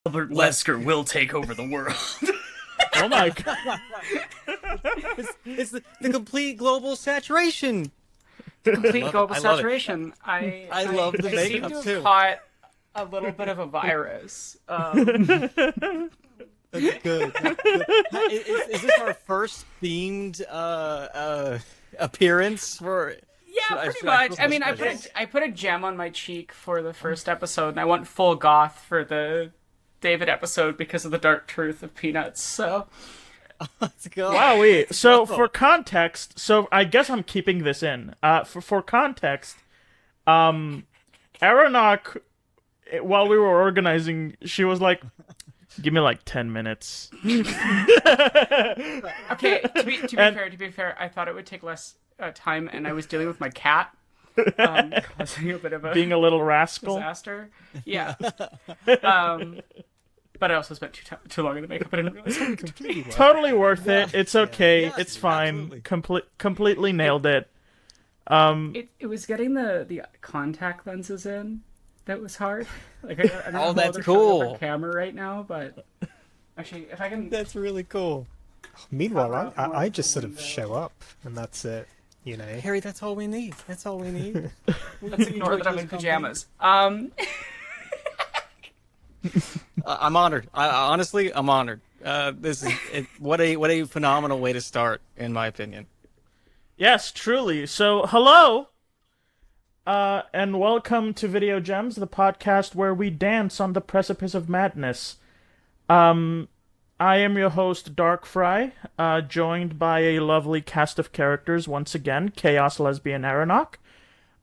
Albert Wesker will take over the world. Oh my god. It's the complete global saturation. Complete global I love it. saturation. I love the I seem makeup, to have too. caught a little bit of a virus. That's good. Is this our first themed appearance for? Yeah, pretty much. I mean, I put a gem on my cheek for the first episode, and I went full goth for the David episode because of the dark truth of Peanuts. So Let's go. Wowee. So for context, so I guess I'm keeping this in. For context, Aronok, while we were organizing, she was like, "Give me like 10 minutes." okay, to be fair, I thought it would take less time, and I was dealing with my cat, causing a bit of a Being a little rascal. disaster. Yeah. But I also spent too long in the makeup. I didn't realize how completely Totally worth it. It's okay. Yes, it's fine. absolutely. Completely nailed it. It was getting the contact lenses in that was hard. Like I don't know that's how cool. they're camera right now, but actually, if I can. That's really cool. Meanwhile, I just sort of show up, and that's it. You know. Harry, that's all we need. That's all we need. Let's ignore that I'm in pajamas. I'm honored. Honestly, I'm honored. This is what a phenomenal way to start, in my opinion. Yes, truly. So, hello, and welcome to Video Gems, the podcast where we dance on the precipice of madness. I am your host, Dark Fry, joined by a lovely cast of characters once again, Chaos Lesbian Aronok,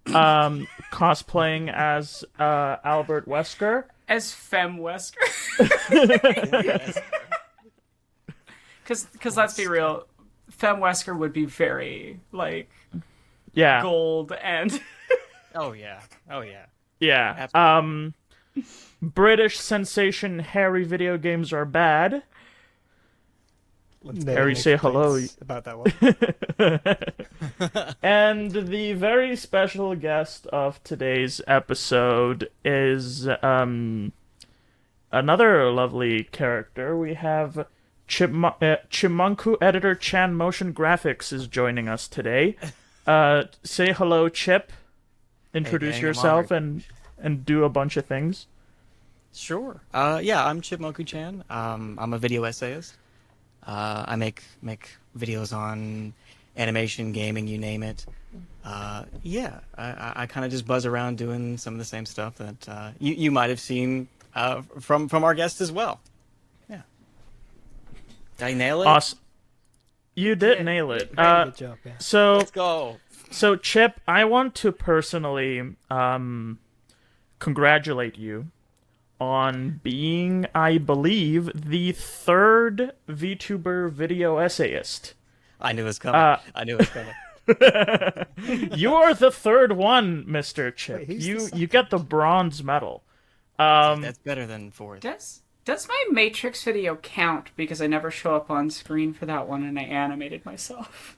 cosplaying as Albert Wesker. As Femme Wesker. Because let's be real, Femme Wesker would be very, like, Yeah. gold and... Oh yeah. Oh yeah. Yeah. Absolutely. British sensation Harry video games are bad. Harry, say hello. About that one. And the very special guest of today's episode is another lovely character. We have Chipmunku editor Chan Motion Graphics is joining us today. Say hello, Chip. Introduce Hey, gang, I'm yourself and do a bunch of things. Sure. Yeah, I'm Chipmunkuchan. I'm a video essayist. I make videos on animation, gaming, you name it. Yeah, I kind of just buzz around doing some of the same stuff that you might have seen from our guest as well. Yeah. Did I nail it? Awesome. You did nail it. Good job. Yeah. So Let's go. So, Chip, I want to personally congratulate you on being, I believe, the third VTuber video essayist. I knew it was coming. I knew it was coming. You are the third one, Mr. Chip. Wait, who's the You get the bronze medal. That's better than fourth. Does my Matrix video count? Because I never show up on screen for that one, and I animated myself.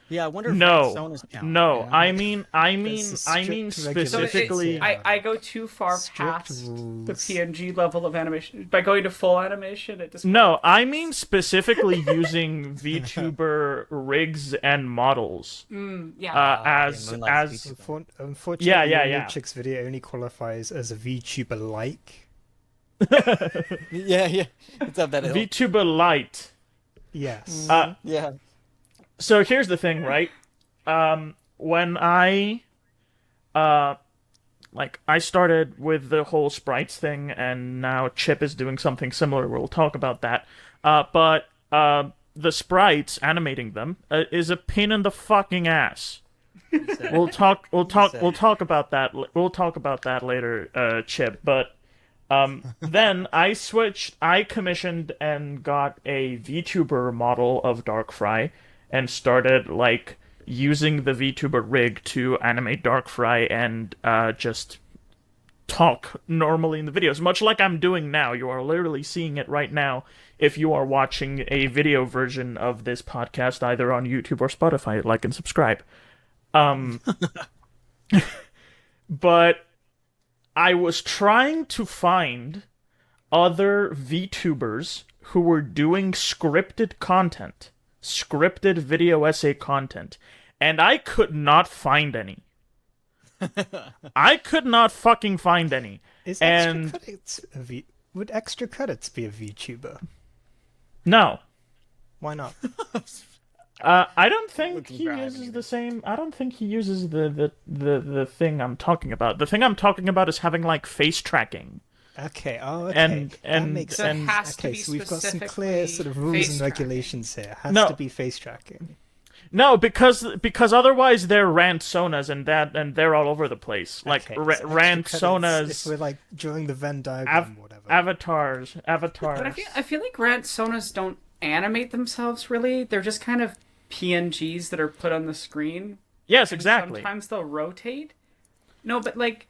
Yeah, I wonder if No, Personas count. no. Yeah. I mean There's a strict specifically. regulation. I go too far Strict past rules. the PNG level of animation. By going to full animation, it just... No, I mean specifically using VTuber rigs and models yeah. as Moonlight's as VTuber. Unfortunately, Yeah. Matrix video only qualifies as a VTuber-like. Yeah. It's up that hill. VTuber Lite. Yes. Yeah. So here's the thing, right? When I started with the whole sprites thing, and now Chip is doing something similar. We'll talk about that. But the sprites, animating them, is a pain in the fucking ass. We'll talk about that. We'll talk about that later, Chip. But then I commissioned and got a VTuber model of Darkfry and started using the VTuber rig to animate Darkfry and just talk normally in the videos, much like I'm doing now. You are literally seeing it right now if you are watching a video version of this podcast either on YouTube or Spotify. Like and subscribe. But I was trying to find other VTubers who were doing scripted content, scripted video essay content, and I could not find any. I could not fucking find any. Is and extra credits would extra credits be a VTuber? no. Why not? I don't think Looking he for uses irony the same. I don't think he uses the thing I'm talking about. The thing I'm talking about is having like face tracking. Okay. Oh, okay. And- that and- makes So sense. it has to Okay, be so we've got some clear sort of specifically rules face and tracking. regulations here. Has No. to be face tracking. No, because otherwise they're rant-sonas and they're all over the place. Like Okay, so extra rant-sonas, credits, if we're like drawing the Venn diagram, whatever. avatars. But I feel like rant-sonas don't animate themselves really. They're just kind of PNGs that are put on the screen. Yes, And exactly. sometimes they'll rotate. No, but like,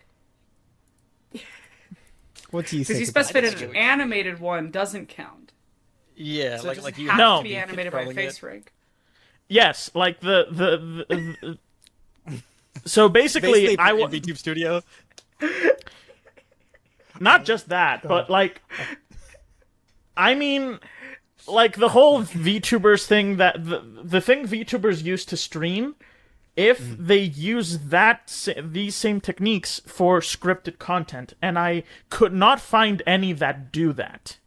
What do you because think? you about specified this? an animated one doesn't count. Yeah, So it like doesn't you have No. to be animated by a controlling face it. rig. Yes, like So basically, I will VTube Studio. not just that, but like, I mean, like the whole VTubers thing that the thing VTubers use to stream, if they use these same techniques for scripted content, and I could not find any that do that.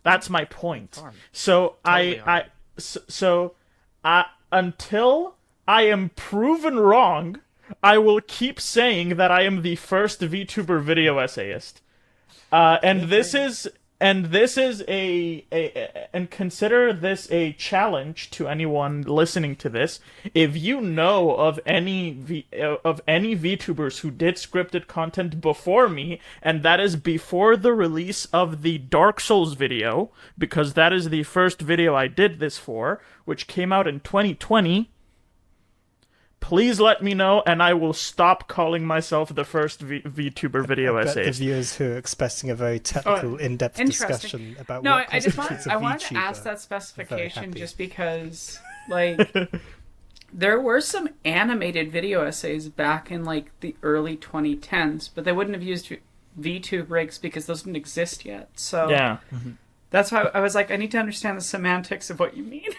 That's my point. So until I am proven wrong, I will keep saying that I am the first VTuber video essayist. And consider this a challenge to anyone listening to this. If you know of any VTubers who did scripted content before me, and that is before the release of the Dark Souls video, because that is the first video I did this for, which came out in 2020, please let me know, and I will stop calling myself the first VTuber video I bet the essayist. viewers who are expressing a very technical, in-depth Interesting. discussion about No, what I just constitutes wanted, a I wanted to VTuber. ask that Very specification happy. just because, like, there were some animated video essays back in, like, the early 2010s, but they wouldn't have used VTube rigs because those didn't exist yet. So Yeah. that's why I was like, I need to understand the semantics of what you mean.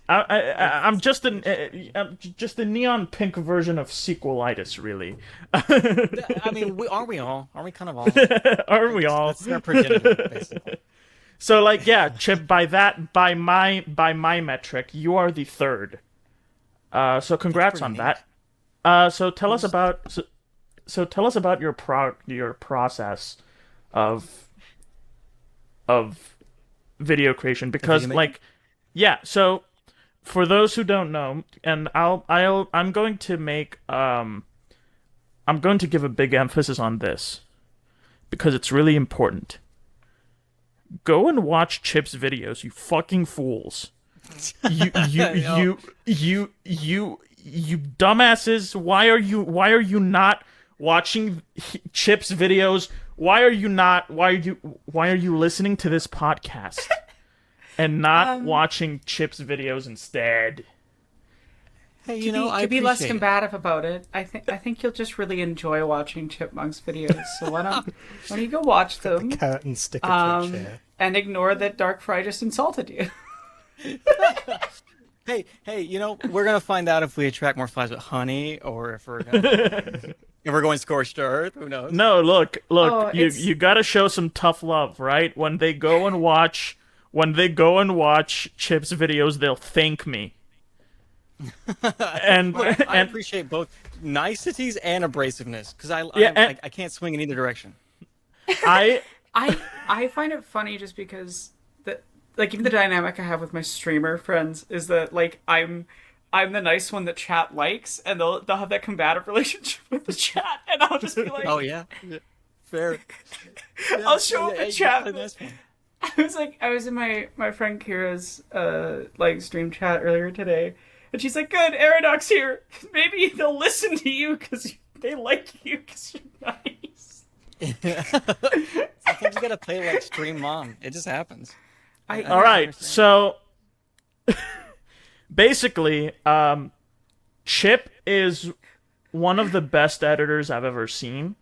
I'm just a neon pink version of sequelitis, really. I mean, aren't we all? Aren't we kind of all? Aren't we all? That's our progenitor, basically. So, like, yeah, Chip. By my metric, you are the third. So congrats on pretty that. So tell us about. So tell us about your process of video creation, because video like, yeah. So for those who don't know, and I'm going to give a big emphasis on this because it's really important. Go and watch Chip's videos, you fucking fools. You dumbasses. Why are you not watching Chip's videos? Why are you listening to this podcast and not watching Chip's videos instead? Hey, To I be less appreciate it. combative about it, I think you'll just really enjoy watching Chipmunk's videos. So why don't you go watch them Carrot and stick approach here. and ignore that Dark Fry just insulted you? Hey, we're gonna find out if we attract more flies with honey, or if we're gonna, if we're going scorched earth. Who knows? No, look, Oh, it's- you gotta show some tough love, right? When they go and watch Chip's videos, they'll thank me. And I appreciate both niceties and abrasiveness, because Yeah, I can't swing in either direction. I I find it funny just because even the dynamic I have with my streamer friends is that like I'm the nice one that chat likes, and they'll have that combative relationship with the chat, and I'll just be like, Oh yeah, fair. I'll show up Yeah, in you chat. play this one. I was in my friend Kira's stream chat earlier today, and she's like, "Good, Aradox here. Maybe they'll listen to you because they like you because you're nice." Sometimes you gotta play like stream mom. It just happens. all right. So basically, Chip is one of the best editors I've ever seen.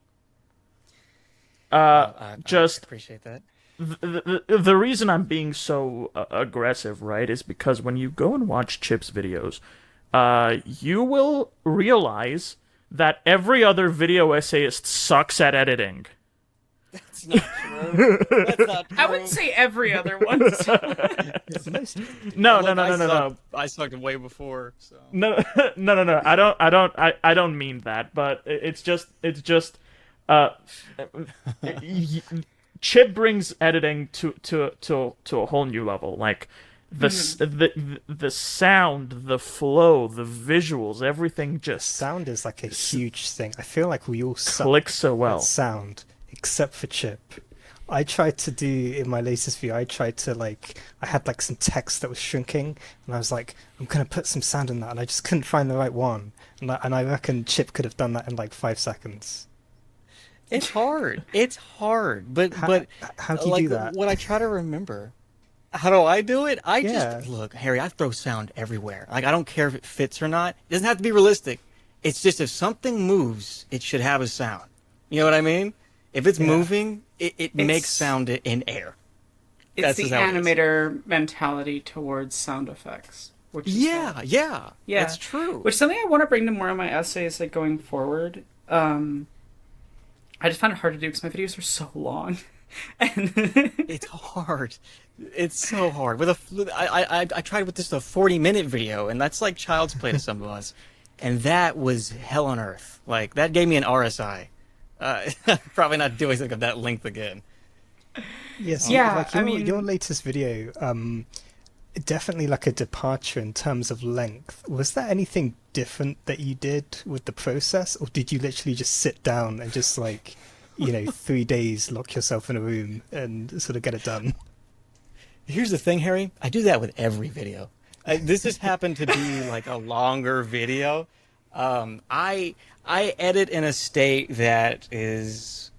I just appreciate that. the reason I'm being so aggressive, right, is because when you go and watch Chip's videos, you will realize that every other video essayist sucks at editing. That's not true. That's not true. I wouldn't say every other one. No. I sucked way before. So. No. I don't mean that, but it's just Chip brings editing to a whole new level. Like the sound, the flow, the visuals, everything just Sound is like a huge thing. I feel like we all suck clicks so well. at sound, except for Chip. I tried to do, in my latest video, I had like some text that was shrinking, and I was like, I'm going to put some sound in that, and I just couldn't find the right one. And I reckon Chip could have done that in like 5 seconds. It's hard. It's hard. But how do you do that? What I try to remember. How do I do it? Yeah. Just look, Harry, I throw sound everywhere. Like, I don't care if it fits or not. It doesn't have to be realistic. It's just if something moves, it should have a sound. You know what I mean? If it's moving, it makes sound in air. It's the animator mentality towards sound effects. Which is yeah. That's true. Which is something I want to bring to more of my essays, like, going forward. I just find it hard to do because my videos are so long. And it's hard. It's so hard. I tried with just a 40-minute video, and that's like child's play to some of us. And that was hell on earth. Like, that gave me an RSI. Probably not doing something of that length again. Yes, yeah. Like your latest video, definitely like a departure in terms of length. Was there anything different that you did with the process, or did you literally just sit down and just 3 days lock yourself in a room and sort of get it done? Here's the thing, Harry. I do that with every video. This just happened to be like a longer video. I edit in a state that is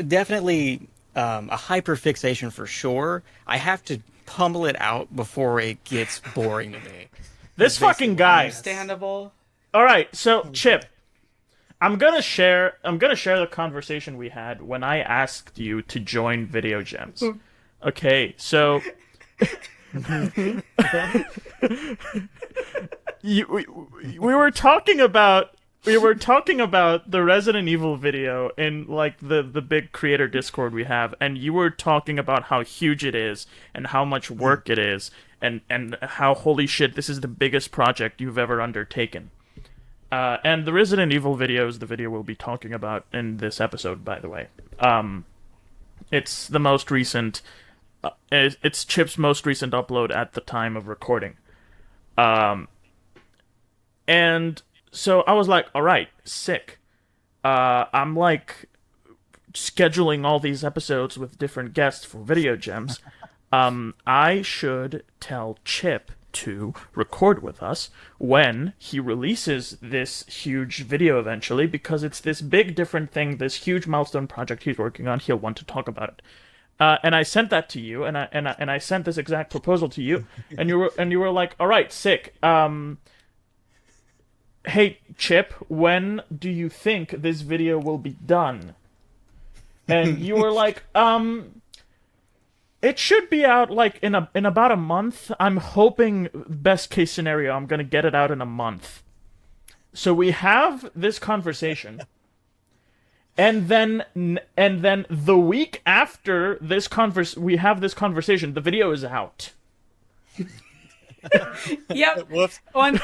definitely a hyperfixation for sure. I have to pummel it out before it gets boring to me. This fucking guy. Understandable. All right, so Chip, I'm gonna share the conversation we had when I asked you to join Video Gems. Okay, so we were talking about the Resident Evil video in like the big creator Discord we have, and you were talking about how huge it is and how much work it is, and how holy shit, this is the biggest project you've ever undertaken. And the Resident Evil video is the video we'll be talking about in this episode, by the way. It's the most recent. It's Chip's most recent upload at the time of recording. And so I was like, all right, sick. I'm like scheduling all these episodes with different guests for Video Gems. I should tell Chip to record with us when he releases this huge video eventually, because it's this big different thing, this huge milestone project he's working on. He'll want to talk about it. And I sent that to you, and I sent this exact proposal to you, and you were like, all right, sick. Hey Chip, when do you think this video will be done? And you were like, it should be out like in about a month. I'm hoping, best case scenario, I'm gonna get it out in a month. So we have this conversation. And then the week after this we have this conversation, the video is out. Yep. Whoops. Oh, and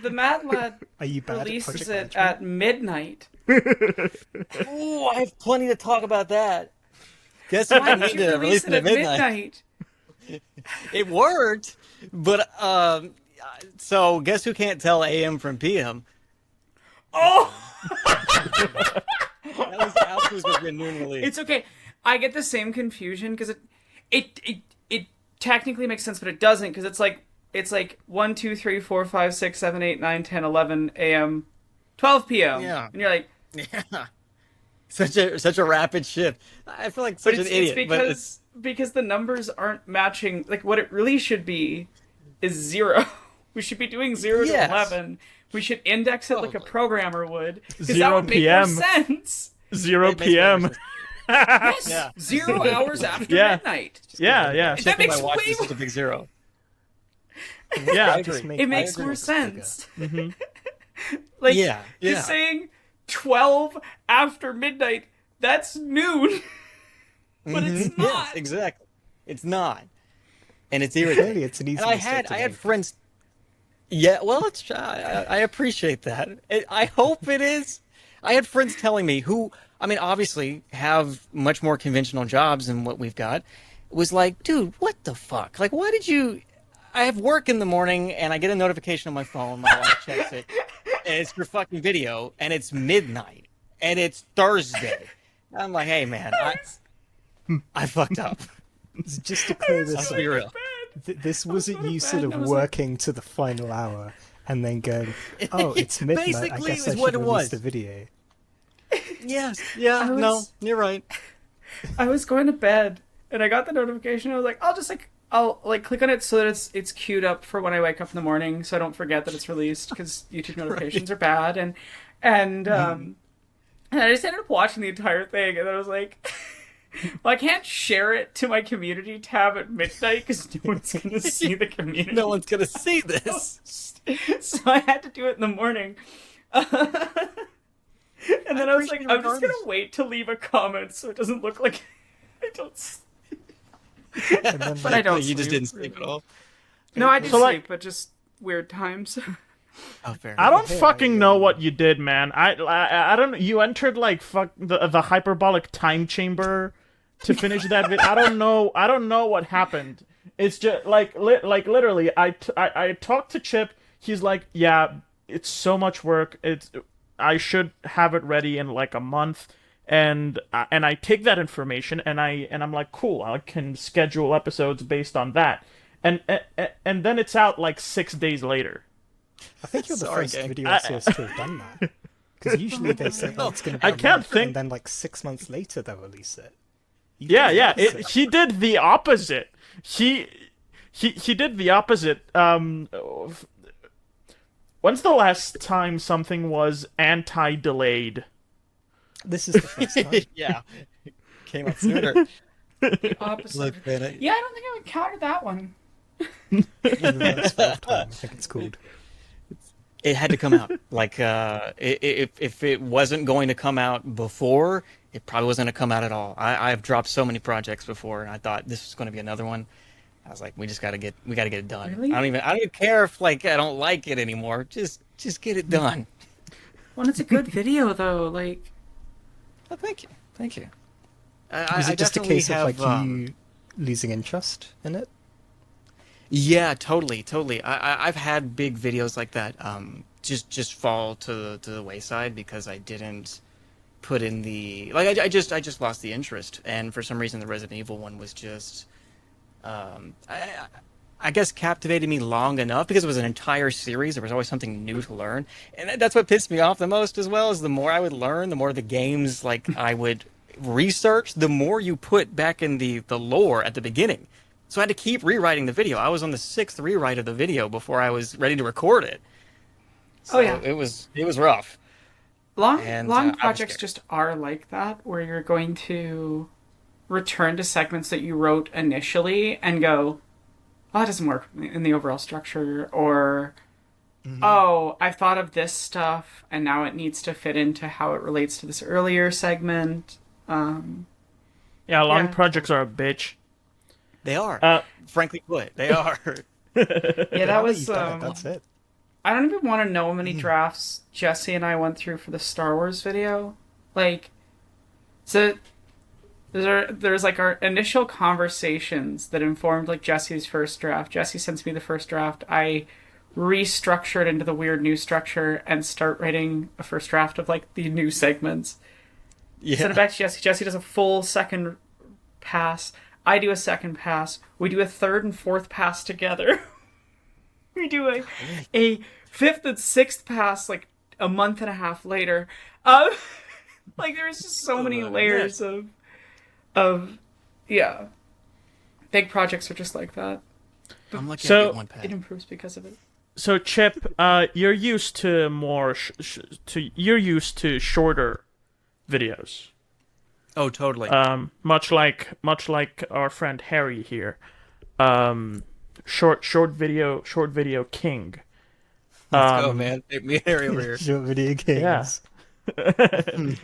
the Mad Lad releases it at midnight. Oh, I have plenty to talk about that. Guess what? I need to release it at midnight. It worked, but so guess who can't tell AM from PM? Oh. That was the outpost between noon release. It's okay. I get the same confusion because it technically makes sense, but it doesn't, because it's like 1, 2, 3, 4, 5, 6, 7, 8, 9, 10, 11 a.m., 12 p.m. Yeah. And you're like, yeah, such a rapid shift. I feel like such an idiot. It's because the numbers aren't matching. Like, what it really should be is 0. We should be doing 0 to 11. We should index it like a programmer would, because that would make more sense. 0 It makes me p.m. nervous. Yes, Yeah. 0 hours after Yeah. midnight. Yeah. That makes my watch way is just a big zero. Yeah. Just make It makes Xbox more bigger. sense. Mm-hmm. Like, Yeah, yeah. he's saying 12 after midnight. That's noon. But it's not. Yes, exactly. It's not, and it's irritating. Clearly, it's an easy And I mistake to had make. friends. Yeah, well, I appreciate that. I hope it is. I had friends telling me who, I mean, obviously have much more conventional jobs than what we've got. It was like, dude, what the fuck? Like, why did you? I have work in the morning, and I get a notification on my phone. My wife checks it, and it's your fucking video, and it's midnight, and it's Thursday. I'm like, hey, man, I fucked up. Just to clear this Let's up, be real. this wasn't so you bad, sort and of I was like- working to the final hour and then going, oh, it's midnight. I Basically, guess it I was what should it release was. the video. Yes. Yeah. I was- No, you're right. I was going to bed and I got the notification. I was like, I'll click on it so that it's queued up for when I wake up in the morning, so I don't forget that it's released, because YouTube notifications are bad. And I just ended up watching the entire thing, and then I was like, well, I can't share it to my community tab at midnight because no one's gonna see the community. No one's gonna see this. So I had to do it in the morning. And then I was like, appreciate it I'm just gonna regardless. wait to leave a comment so it doesn't look like I don't. And then, But I don't. You just sleep, didn't sleep at really. all. No, I do So, sleep, like- but just weird times. Oh, fair. I don't Yeah, fucking yeah. know what you did, man. I don't. You entered like the hyperbolic time chamber to finish that video. I don't know what happened. It's just like literally. I talked to Chip. He's like, yeah, it's so much work. I should have it ready in like a month. And I take that information and I'm like, cool, I can schedule episodes based on that. And then it's out like 6 days later. I think you're the Sorry, first gang. video essayist to have done that. Because usually they say, oh, it's going to be I a can't month, think- and then like 6 months later they'll release it. You Yeah, did yeah. the opposite. He did the opposite. He did the opposite. When's the last time something was anti-delayed? This is the first time. Yeah. Came out sooner. Opposite. Look, man, Yeah, I don't think I would counter that one. Reverse fourth time, I think it's called. it had to come out. Like, if it wasn't going to come out before, it probably wasn't going to come out at all. I've dropped so many projects before, and I thought this was going to be another one. I was like, we gotta get it done. Really? I don't even care if like I don't like it anymore. Just get it done. Well, it's a good video though. Like, Oh, thank you. Was it just a definitely case of like have, you losing interest in it? Yeah, totally. I've had big videos like that just fall to the wayside because I didn't put in the like I just lost the interest, and for some reason the Resident Evil one was just I guess captivated me long enough because it was an entire series. There was always something new to learn, and that's what pissed me off the most as well. Is the more I would learn, the more the games like I would research, the more you put back in the lore at the beginning. So I had to keep rewriting the video. I was on the 6th rewrite of the video before I was ready to record it. So Oh, yeah. it was rough. long And, I was projects scared. just are like that, where you're going to return to segments that you wrote initially and go, oh, that doesn't work in the overall structure, or oh, I thought of this stuff and now it needs to fit into how it relates to this earlier segment. Yeah, long Yeah. projects are a bitch. They are. Frankly put, they are. Yeah, Now that was you've done it, that's it. I don't even want to know how many drafts Jesse and I went through for the Star Wars video. Like, so there's like our initial conversations that informed like Jesse's first draft. Jesse sends me the first draft. I restructure it into the weird new structure and start writing a first draft of like the new segments. Send it back to Jesse. Jesse does a full second pass. I do a second pass. We do a third and fourth pass together. We do a fifth and sixth pass like a month and a half later. Like there's just so many layers of yeah. Big projects are just like that. I'm lucky So- I get one It pad. improves because of it. So Chip, you're used to more you're used to shorter videos. Oh, totally. Much like our friend Harry here. Short video king. Let's go, man. Take me Harry over here. Short video games. Yeah.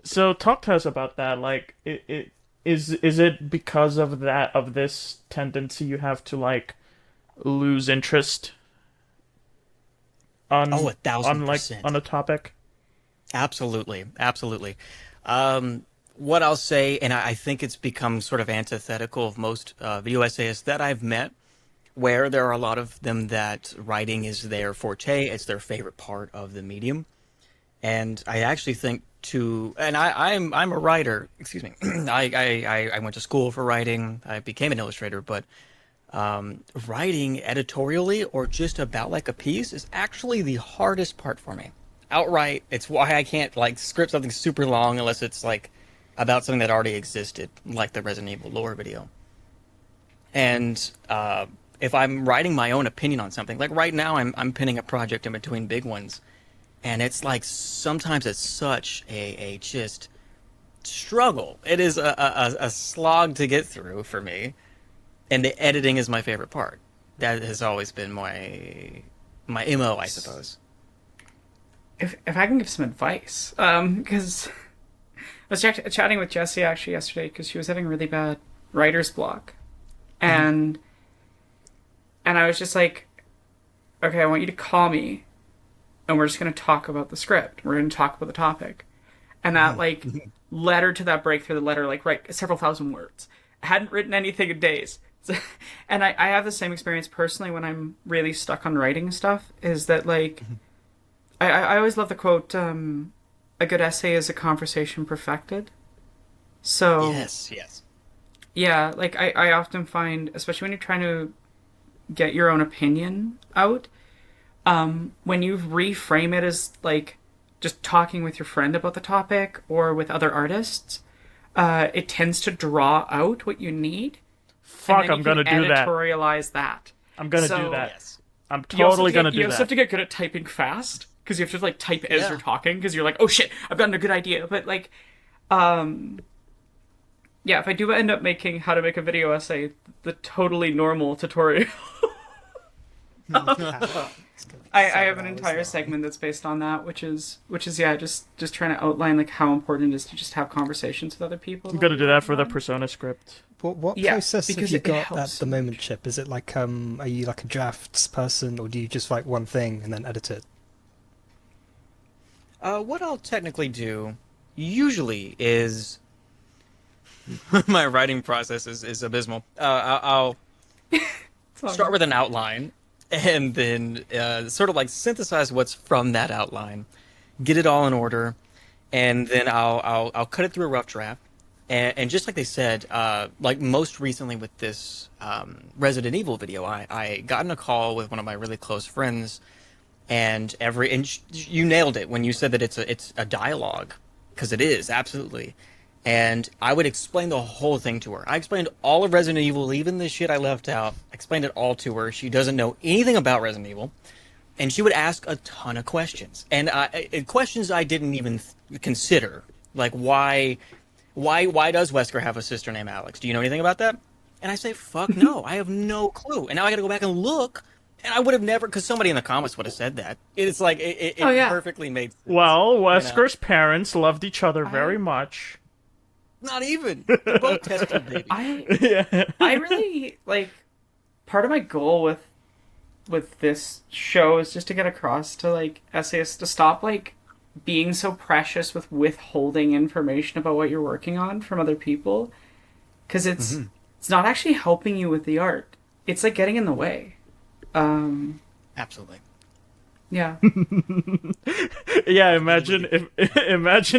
So talk to us about that. Like, is it because of this tendency you have to like lose interest on 1,000%. on a topic? Absolutely. What I'll say, and I think it's become sort of antithetical of most video essayists that I've met, where there are a lot of them that writing is their forte, it's their favorite part of the medium. And I actually think I'm a writer, excuse me. I went to school for writing, I became an illustrator, but writing editorially or just about like a piece is actually the hardest part for me. Outright, it's why I can't like script something super long unless it's like about something that already existed, like the Resident Evil lore video. And if I'm writing my own opinion on something, like right now I'm pinning a project in between big ones, and it's like sometimes it's such a just struggle. It is a slog to get through for me, and the editing is my favorite part. That has always been my MO, I suppose. If I can give some advice, because I was chatting with Jessie actually yesterday because she was having really bad writer's block, and I was just like, okay, I want you to call me, and we're just going to talk about the script. We're going to talk about the topic, and that like led her to that breakthrough. The letter like write several thousand words. I hadn't written anything in days, and I have the same experience personally when I'm really stuck on writing stuff. Is that like. I always love the quote, a good essay is a conversation perfected. So Yes. yeah, like I often find, especially when you're trying to get your own opinion out, when you reframe it as like just talking with your friend about the topic or with other artists, it tends to draw out what you need. Fuck, I'm gonna do that. Editorialize that. I'm gonna do that. Yes. I'm totally gonna do You also have that. to get good at typing fast. Because you have to like type as Yeah. you're talking, because you're like, oh shit, I've gotten a good idea. But like, yeah, if I do end up making how to make a video essay, the totally normal tutorial, I have an entire segment that's based on that, which is yeah, just trying to outline like how important it is to just have conversations with other people. I'm gonna do that for the Persona script. What Yeah, process have because you it got at helps. the moment, Chip? Is it like are you like a drafts person, or do you just write one thing and then edit it? What I'll technically do usually is my writing process is abysmal. I'll start with an outline and then sort of like synthesize what's from that outline, get it all in order, and then I'll cut it through a rough draft. And just like they said, like most recently with this Resident Evil video, I got in a call with one of my really close friends. And you nailed it when you said that it's a dialogue, because it is, absolutely. And I would explain the whole thing to her. I explained all of Resident Evil, even the shit I left out. I explained it all to her. She doesn't know anything about Resident Evil, and she would ask a ton of questions, and questions I didn't even consider, like why does Wesker have a sister named Alex? Do you know anything about that? And I say, fuck no, I have no clue. And now I got to go back and look. And I would have never, because somebody in the comments would have said that. It's like, it perfectly made sense. Well, Wesker's parents loved each other very much. Not even. They're both test tube babies. I really like part of my goal with this show is just to get across to like essayists to stop like being so precious with withholding information about what you're working on from other people, because it's not actually helping you with the art. It's like getting in the way. Absolutely. Yeah. Yeah, imagine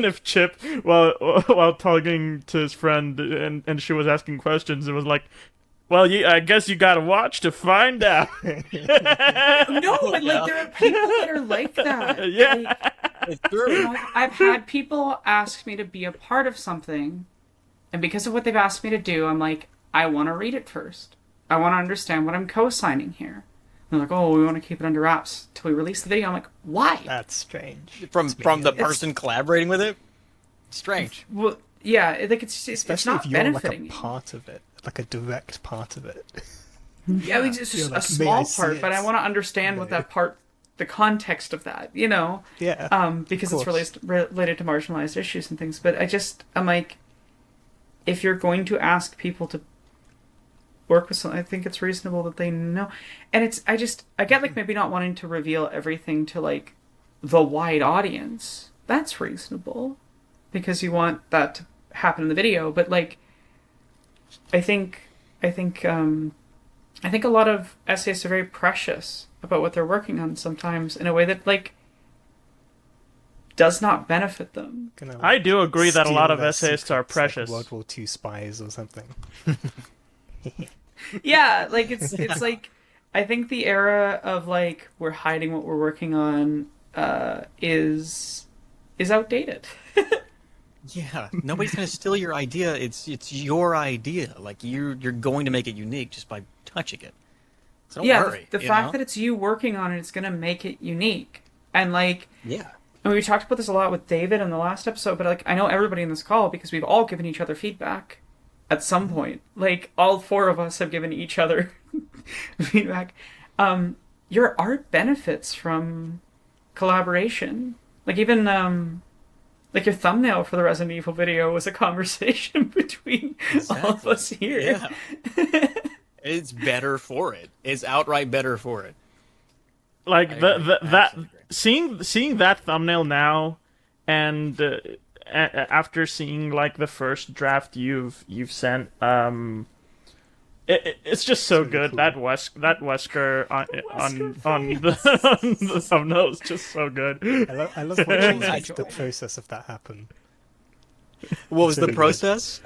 if Chip, while talking to his friend, and she was asking questions, it was like, well, I guess you gotta watch to find out. No, but like there are people that are like that. Yeah. Like, It's true. you know, I've had people ask me to be a part of something, and because of what they've asked me to do, I'm like, I want to read it first. I want to understand what I'm co-signing here. They're like, oh, we want to keep it under wraps till we release the video. I'm like, why? That's strange. From the person collaborating with it? Strange. Well, yeah, like it's Especially not if you're like benefiting a me. part of it, like a direct part of it. Yeah, I mean, it's You're just like, a "May I small see part, it?" but I want to understand what No. that part, the context of that, you know, Yeah. because of it's course. related to marginalized issues and things. But I'm like, if you're going to ask people to work with something, I think it's reasonable that they know. And I get like maybe not wanting to reveal everything to like the wide audience. That's reasonable because you want that to happen in the video. But like, I think, I think, I think a lot of essayists are very precious about what they're working on sometimes in a way that like does not benefit them. Gonna, like, I do agree that a lot steal of their essayists are secrets, like precious. World War II spies or something. Yeah, like it's like I think the era of like we're hiding what we're working on is outdated. Yeah, nobody's gonna steal your idea. It's your idea. Like you're going to make it unique just by touching it. So don't Yeah, worry. the you fact know? that it's you working on it is going to make it unique. And like, Yeah. and we talked about this a lot with David in the last episode, but like I know everybody in this call because we've all given each other feedback at some point. Like all four of us have given each other feedback. Your art benefits from collaboration. Like even like your thumbnail for the Resident Evil video was a conversation between all of us here. Yeah. It's better for it. It's outright better for it. Like I the agree. that Absolutely seeing that thumbnail now, and after seeing like the first draft you've sent, it's just so really good. cool. That Wesker on the thumbnail is just so good. I love watching I the enjoy. process of that happen. What was the Really good. process?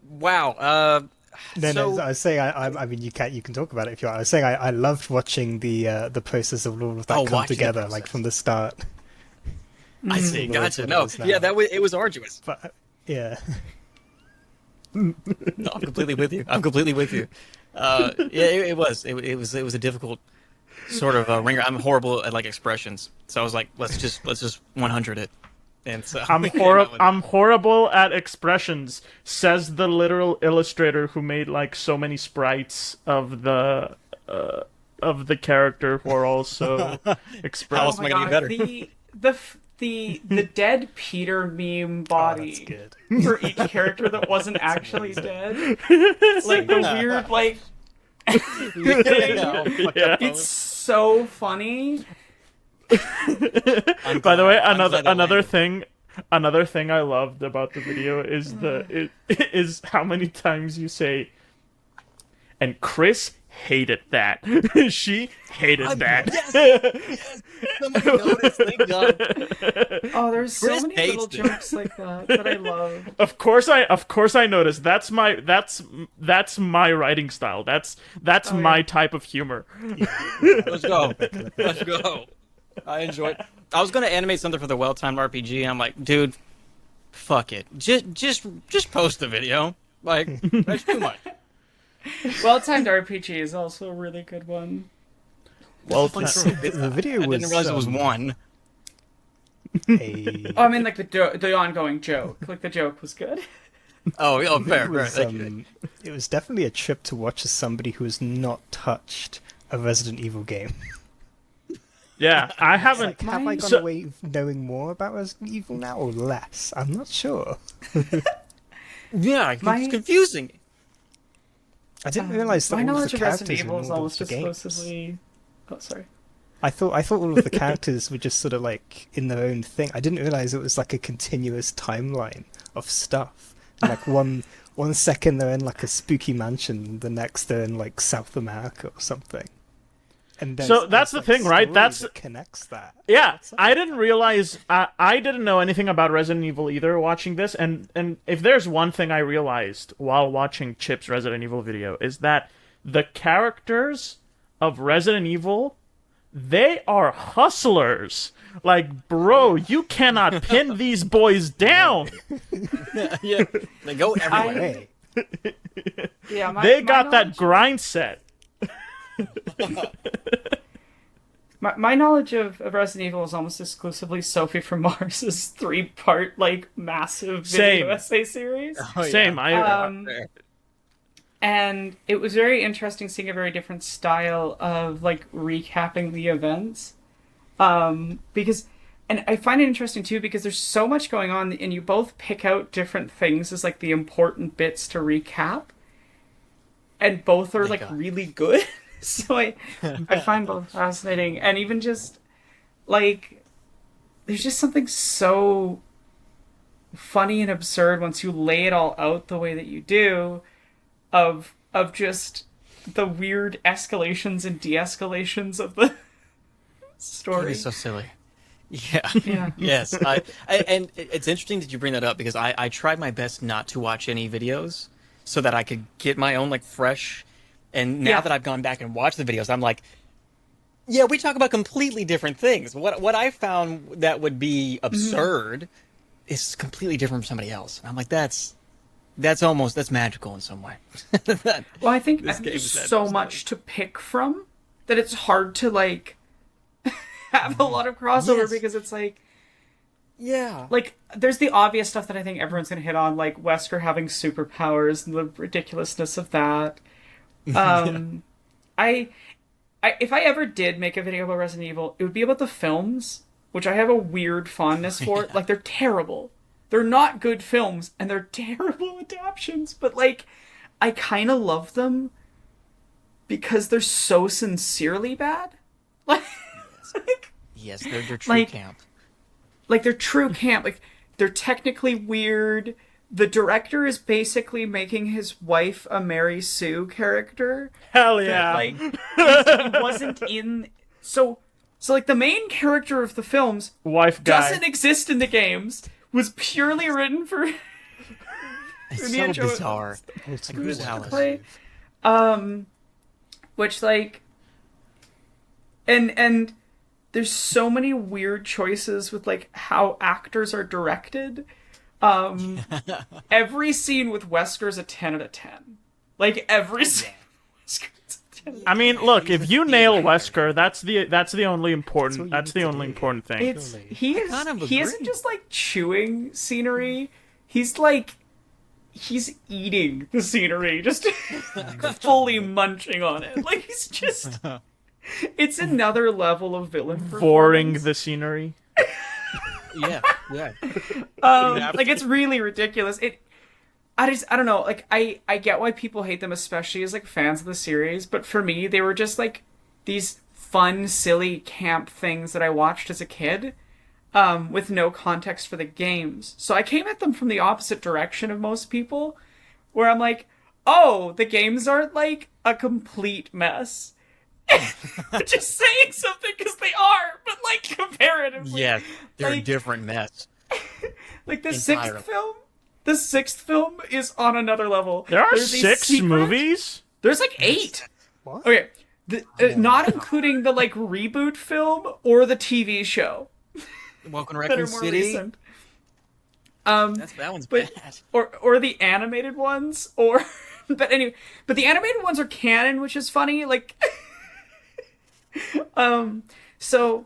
Wow. No, I was saying, I mean, you can talk about it if you want. I was saying, I loved watching the process of all of that come watching the together, like process. from the start. I see. Mm. Gotcha. What it No, is now. yeah, it was arduous. But yeah, No, I'm completely with you. I'm completely with you. Yeah, it was a difficult sort of ringer. I'm horrible at like expressions, so I was like, let's just 100 it. And so I'm we came out with- I'm horrible at expressions, says the literal illustrator who made like so many sprites of the character who are also How expressed. else am I gonna be better? The dead Peter meme that's body good. for each character that wasn't actually dead. Like the weird like Yeah. it's so funny. By the way, I'm glad that another thing I loved about the video is is how many times you say, and Chris hated that. She hated that. Yes. Somebody noticed. Thank God. Oh, there's so Chris many hates little it. jokes like that I love. Of course I noticed. That's my writing style. That's Oh, my yeah. type of humor. Let's go. Let's go. I enjoyed. I was gonna animate something for the well-timed RPG, and I'm like, dude, fuck it. Just post the video. Like, that's too much. Well-timed RPG is also a really good one. Well, The video I was. didn't realize it was one. A, Oh, I mean, like the ongoing joke. Like the joke was good. Oh, fair. it, was, Thank you. it was definitely a trip to watch as somebody who has not touched a Resident Evil game. yeah, I haven't. Like, have I gone So- away knowing more about Resident Evil now or less? I'm not sure. Yeah, it's My- confusing. I didn't realize that My all of knowledge the of Resident characters in Evil is all almost of the games. exclusively. Oh, sorry. I thought all of the characters were just sort of like in their own thing. I didn't realize it was like a continuous timeline of stuff. And like one second they're in like a spooky mansion, the next they're in like South America or something. And So that's the like, thing, right? story That's- that connects that. Yeah, I didn't realize. I didn't know anything about Resident Evil either. Watching this, and if there's one thing I realized while watching Chip's Resident Evil video is that the characters of Resident Evil, they are hustlers. Like, bro, you cannot pin these boys down. Yeah, they go everywhere. Hey, Yeah, They got that grind set. My knowledge of Resident Evil is almost exclusively Sophie from Mars's 3-part, like, massive video Same. essay series. Oh, Same. yeah. And it was very interesting seeing a very different style of, like, recapping the events. Because, and I find it interesting, too, because there's so much going on, and you both pick out different things as, like, the important bits to recap. And both are, like, really good. So I find both fascinating. And even just, like, there's just something so funny and absurd once you lay it all out the way that you do of just the weird escalations and de-escalations of the story. It's so silly. Yeah. Yeah. Yes. And it's interesting that you bring that up because I tried my best not to watch any videos so that I could get my own, like, fresh. And now that I've gone back and watched the videos, I'm like, yeah, we talk about completely different things. What I found that would be absurd is completely different from somebody else. And I'm like, that's magical in some way. Well, I think This game there's is that so absurd. much to pick from that it's hard to, like, have a lot of crossover Yes. because it's like, Yeah. like, there's the obvious stuff that I think everyone's going to hit on, like Wesker having superpowers and the ridiculousness of that. I if I ever did make a video about Resident Evil, it would be about the films, which I have a weird fondness for. Like, they're terrible. They're not good films, and they're terrible adaptations, but, like, I kind of love them because they're so sincerely bad. Like, Yes, they're true like- camp. like they're true camp. Like, they're technically weird. The director is basically making his wife a Mary Sue character. Hell yeah. Like, he wasn't in. So like, the main character of the films Wife guy. doesn't exist in the games. Was purely written for It's me and so Joe- bizarre. It's Like, who's Alice? play. Which, like, and there's so many weird choices with, like, how actors are directed. Every scene with Wesker's a 10 out of 10. Like, every scene with Wesker's a 10 out of 10. I mean, look, if you nail Wesker, that's the only important That's what you need to do. important thing. It's he is kind of he isn't agree. just, like, chewing scenery. He's like he's eating the scenery, just fully munching on it. Like, he's just it's another level of villain Boring performance. the scenery. Yeah. Like, it's really ridiculous. I don't know, like, I get why people hate them, especially as, like, fans of the series, but for me, they were just, like, these fun, silly camp things that I watched as a kid, with no context for the games. So I came at them from the opposite direction of most people, where I'm like, oh, the games aren't, like, a complete mess. Just saying something because they are, but, like, comparatively. Yes, they're a Like- different mess. Like, the Entirely. sixth film is on another level. There are There's a 6 secret- movies? There's, like, 8. What? Okay, not including the, like, reboot film or the TV show Welcome to that Raccoon are more City. recent. That one's But- bad. Or the animated ones, or but anyway, but the animated ones are canon, which is funny. Like, so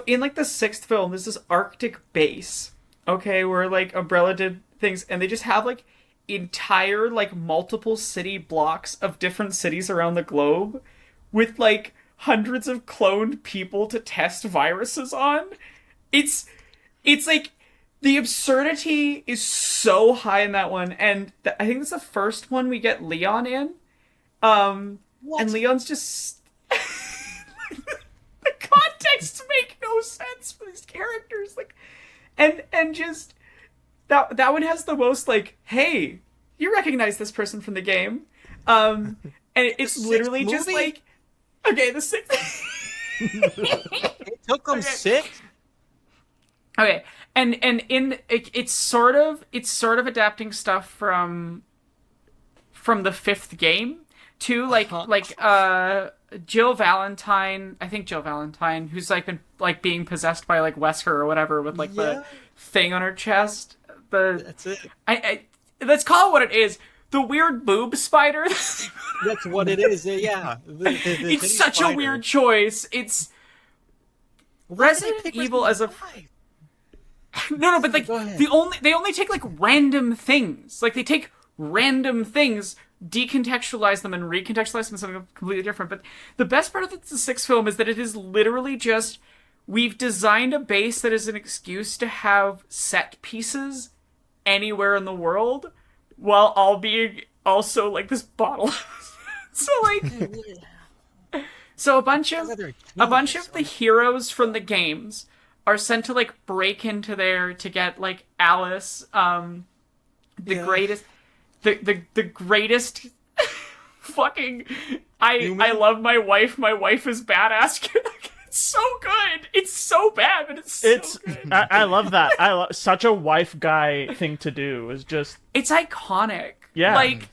in, like, the 6th film, there's this Arctic base, okay, where, like, Umbrella did things, and they just have, like, entire, like, multiple city blocks of different cities around the globe with, like, hundreds of cloned people to test viruses on. It's like, the absurdity is so high in that one, and I think it's the first one we get Leon in. And Leon's just the contexts make no sense for these characters, like, and just that one has the most, like, hey, you recognize this person from the game, and it's sixth literally just movie? like, okay, the 6th. It took them 6. Okay, and in it's sort of adapting stuff from the 5th game to, like, Jill Valentine, I think Jill Valentine, who's, like, been, like, being possessed by, like, Wesker or whatever with, like, Yeah. the thing on her chest. That's it. I let's call it what it is. The weird boob spider. That's what it is. Yeah. It's such a weird choice. It's Resident Evil as a no, but like Go ahead. they only take like random things. Like they take random things, decontextualize them, and recontextualize them into something completely different. But the best part of the sixth film is that it is literally just we've designed a base that is an excuse to have set pieces anywhere in the world, while all being also like this bottle. So like, so a bunch of the heroes from the games are sent to like break into there to get like Alice, greatest, the greatest fucking. I love my wife. My wife is badass. It's so good. It's so bad, but it's so good. I love that. I love such a wife guy thing to do. Is just it's iconic. Yeah. Like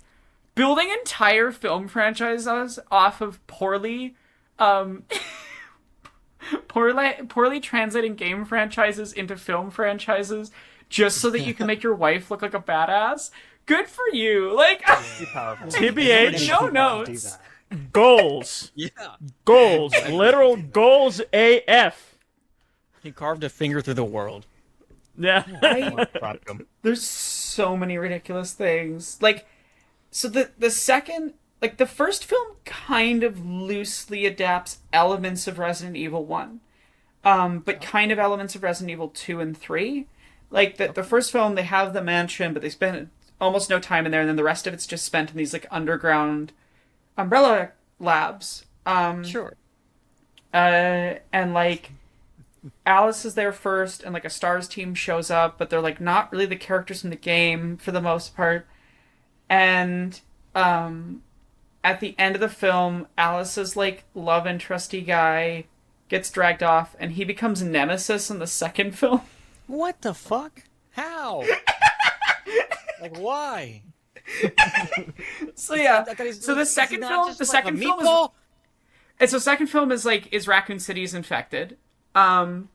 building entire film franchises off of poorly translating game franchises into film franchises just so that you can make your wife look like a badass. Good for you. Like TBH. no notes. Goals. Yeah. Goals. Literal goals AF. He carved a finger through the world. Yeah. There's so many ridiculous things. Like, so the second, like the first film kind of loosely adapts elements of Resident Evil 1. But kind of elements of Resident Evil 2 and 3. Like the first film, they have the mansion, but they spend almost no time in there, and then the rest of it's just spent in these like underground Umbrella labs. Sure. And like Alice is there first, and like a STARS team shows up, but they're like not really the characters from the game for the most part. And at the end of the film, Alice's like love interesty guy gets dragged off, and he becomes Nemesis in the second film. What the fuck? How? Like why? So yeah. Is So the second film, the second film is Raccoon City is infected. And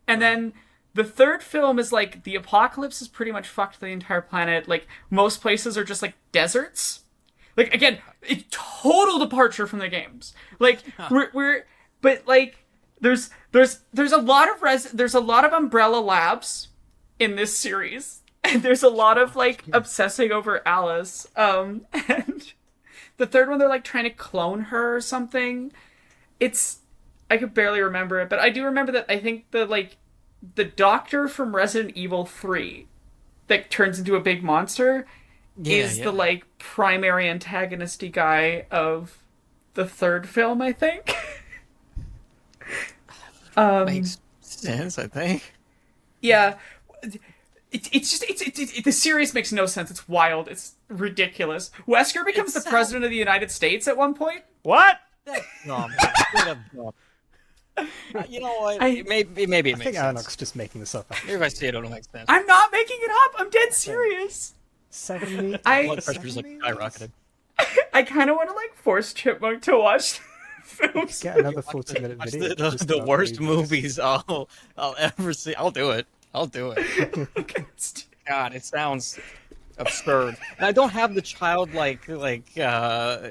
then the third film is like the apocalypse is pretty much fucked the entire planet. Like most places are just like deserts. Like again, a total departure from the games. Like but like there's a lot of Umbrella Labs in this series. And there's a lot of like obsessing over Alice. And the third one they're like trying to clone her or something. I could barely remember it, but I do remember that I think the doctor from Resident Evil 3 that turns into a big monster is the like primary antagonisty guy of the third film, I think. Makes sense, I think. Yeah. The series makes no sense. It's wild. It's ridiculous. Wesker becomes the president of the United States at one point. What? That's dumb. Straight up dumb. You know what? Maybe it makes I think sense. Anok's just making this up. Maybe if I say it, it'll make sense. I'm not making it up. I'm dead serious. 70. Blood pressure's like skyrocketed. I kind of want to like force Chipmunk to watch films. Get another 40-minute Watch video. the just the about worst movies. movies I'll ever see. I'll do it. God, it sounds absurd. And I don't have the childlike nostalgia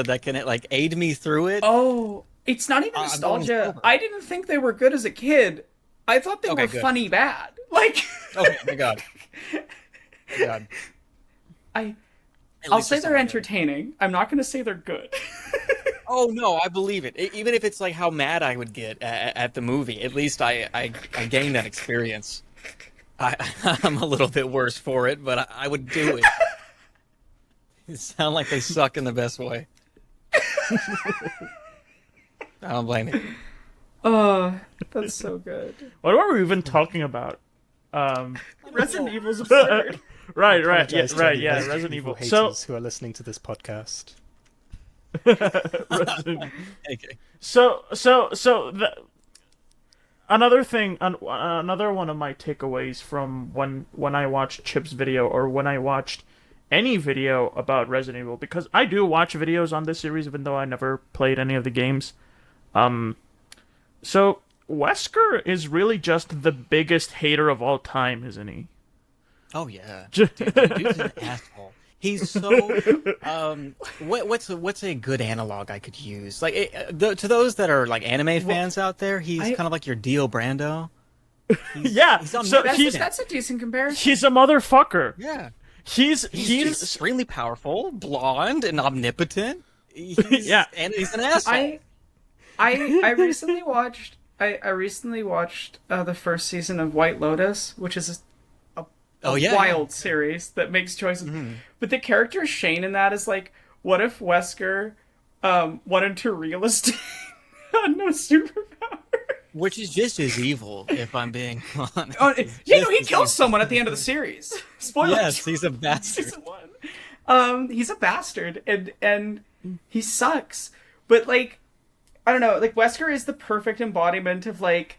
that can like aid me through it. Oh, it's not even nostalgia. I didn't think they were good as a kid. I thought they were good. funny bad. Like, Oh my god. My god. I'll say they're entertaining. I'm not going to say they're good. Oh no, I believe it. Even if it's like how mad I would get at the movie, at least I gained that experience. I'm a little bit worse for it, but I would do it. It sound like they suck in the best way. I don't blame you. Oh, that's so good. What were we even talking about? Resident Evil's absurd. Right, yeah, Apologize to any Resident Evil. haters who are listening to this podcast. Okay. Another thing, another one of my takeaways from when I watched Chip's video, or when I watched any video about Resident Evil, because I do watch videos on this series even though I never played any of the games. So Wesker is really just the biggest hater of all time, isn't he? Oh yeah. Dude's an asshole. He's so. What's a good analog I could use? Like to those that are like anime fans out there, he's kind of like your Dio Brando. Yeah, he's so That's a decent comparison. he's a motherfucker. Yeah. He's extremely powerful, blonde, and omnipotent. Yeah. And he's an asshole. I recently watched the first season of White Lotus, which is a wild series that makes choices. Mm-hmm. But the character Shane in that is like, what if Wesker went into real estate, had no superpower? Which is just as evil, if I'm being honest. He kills someone at the end of the series. Spoilers. Yes, he's a bastard. Season 1. He's a bastard, and he sucks. But like, I don't know. Like Wesker is the perfect embodiment of like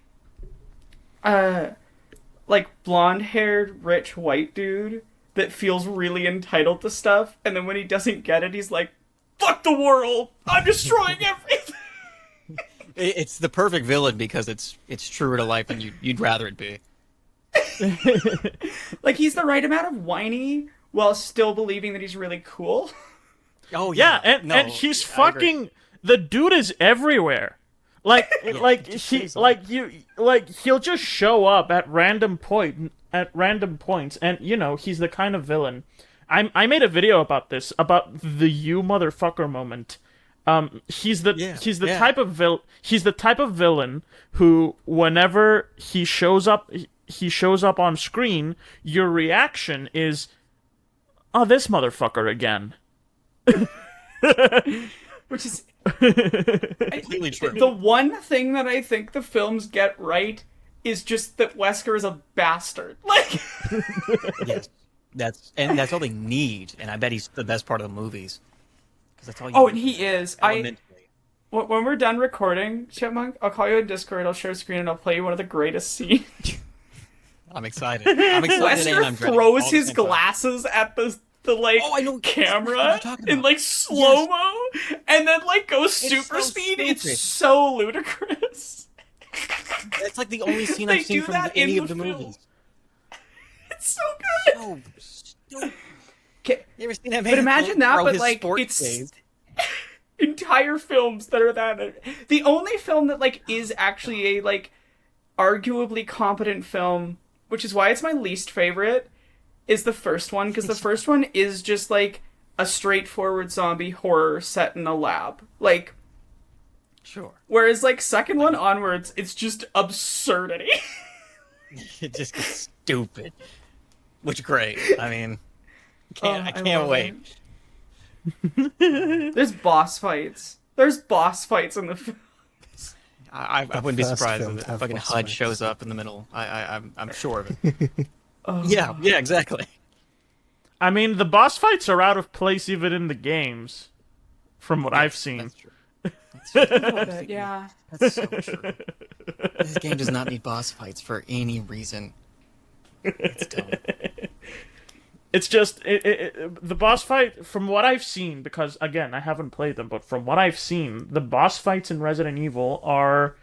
blonde-haired, rich white dude that feels really entitled to stuff, and then when he doesn't get it, he's like, "Fuck the world! I'm destroying everything." It's the perfect villain because it's truer to life than you'd rather it be. Like he's the right amount of whiny while still believing that he's really cool. Oh yeah, and he's fucking. The dude is everywhere. Like he'll just show up at random points, and he's the kind of villain. I made a video about this, about the "you motherfucker" moment. He's the type of villain who, whenever he shows up on screen, your reaction is, "Oh, this motherfucker again." Which is completely true. The one thing that I think the films get right is just that Wesker is a bastard. Like, yes, that's all they need, and I bet he's the best part of the movies. That's all you and he is. When we're done recording, Chipmunk, I'll call you in Discord, I'll share a screen, and I'll play you one of the greatest scenes. I'm excited. Wesker throws his glasses at the camera in like slow-mo, and then like goes super speed. Stupid. It's so ludicrous. That's like the only scene I've seen from any of the movies. It's so good. So stupid. You ever seen that man? But imagine that, but like it's entire films that are that. The only film that like is actually a like arguably competent film, which is why it's my least favorite, is the first one, because the first one is just like a straightforward zombie horror set in a lab. Like, sure. Whereas like second one onwards, it's just absurdity. It just gets stupid. Which is great. I mean, I can't wait. There's boss fights. There's boss fights in the film. I wouldn't be surprised if the fucking HUD shows up in the middle. I'm sure of it. Yeah, exactly. I mean, the boss fights are out of place even in the games, from what I've seen. That's true. That's true. Yeah. That's so true. This game does not need boss fights for any reason. It's dumb. It's just the boss fight, from what I've seen, because again I haven't played them, but from what I've seen, the boss fights in Resident Evil are,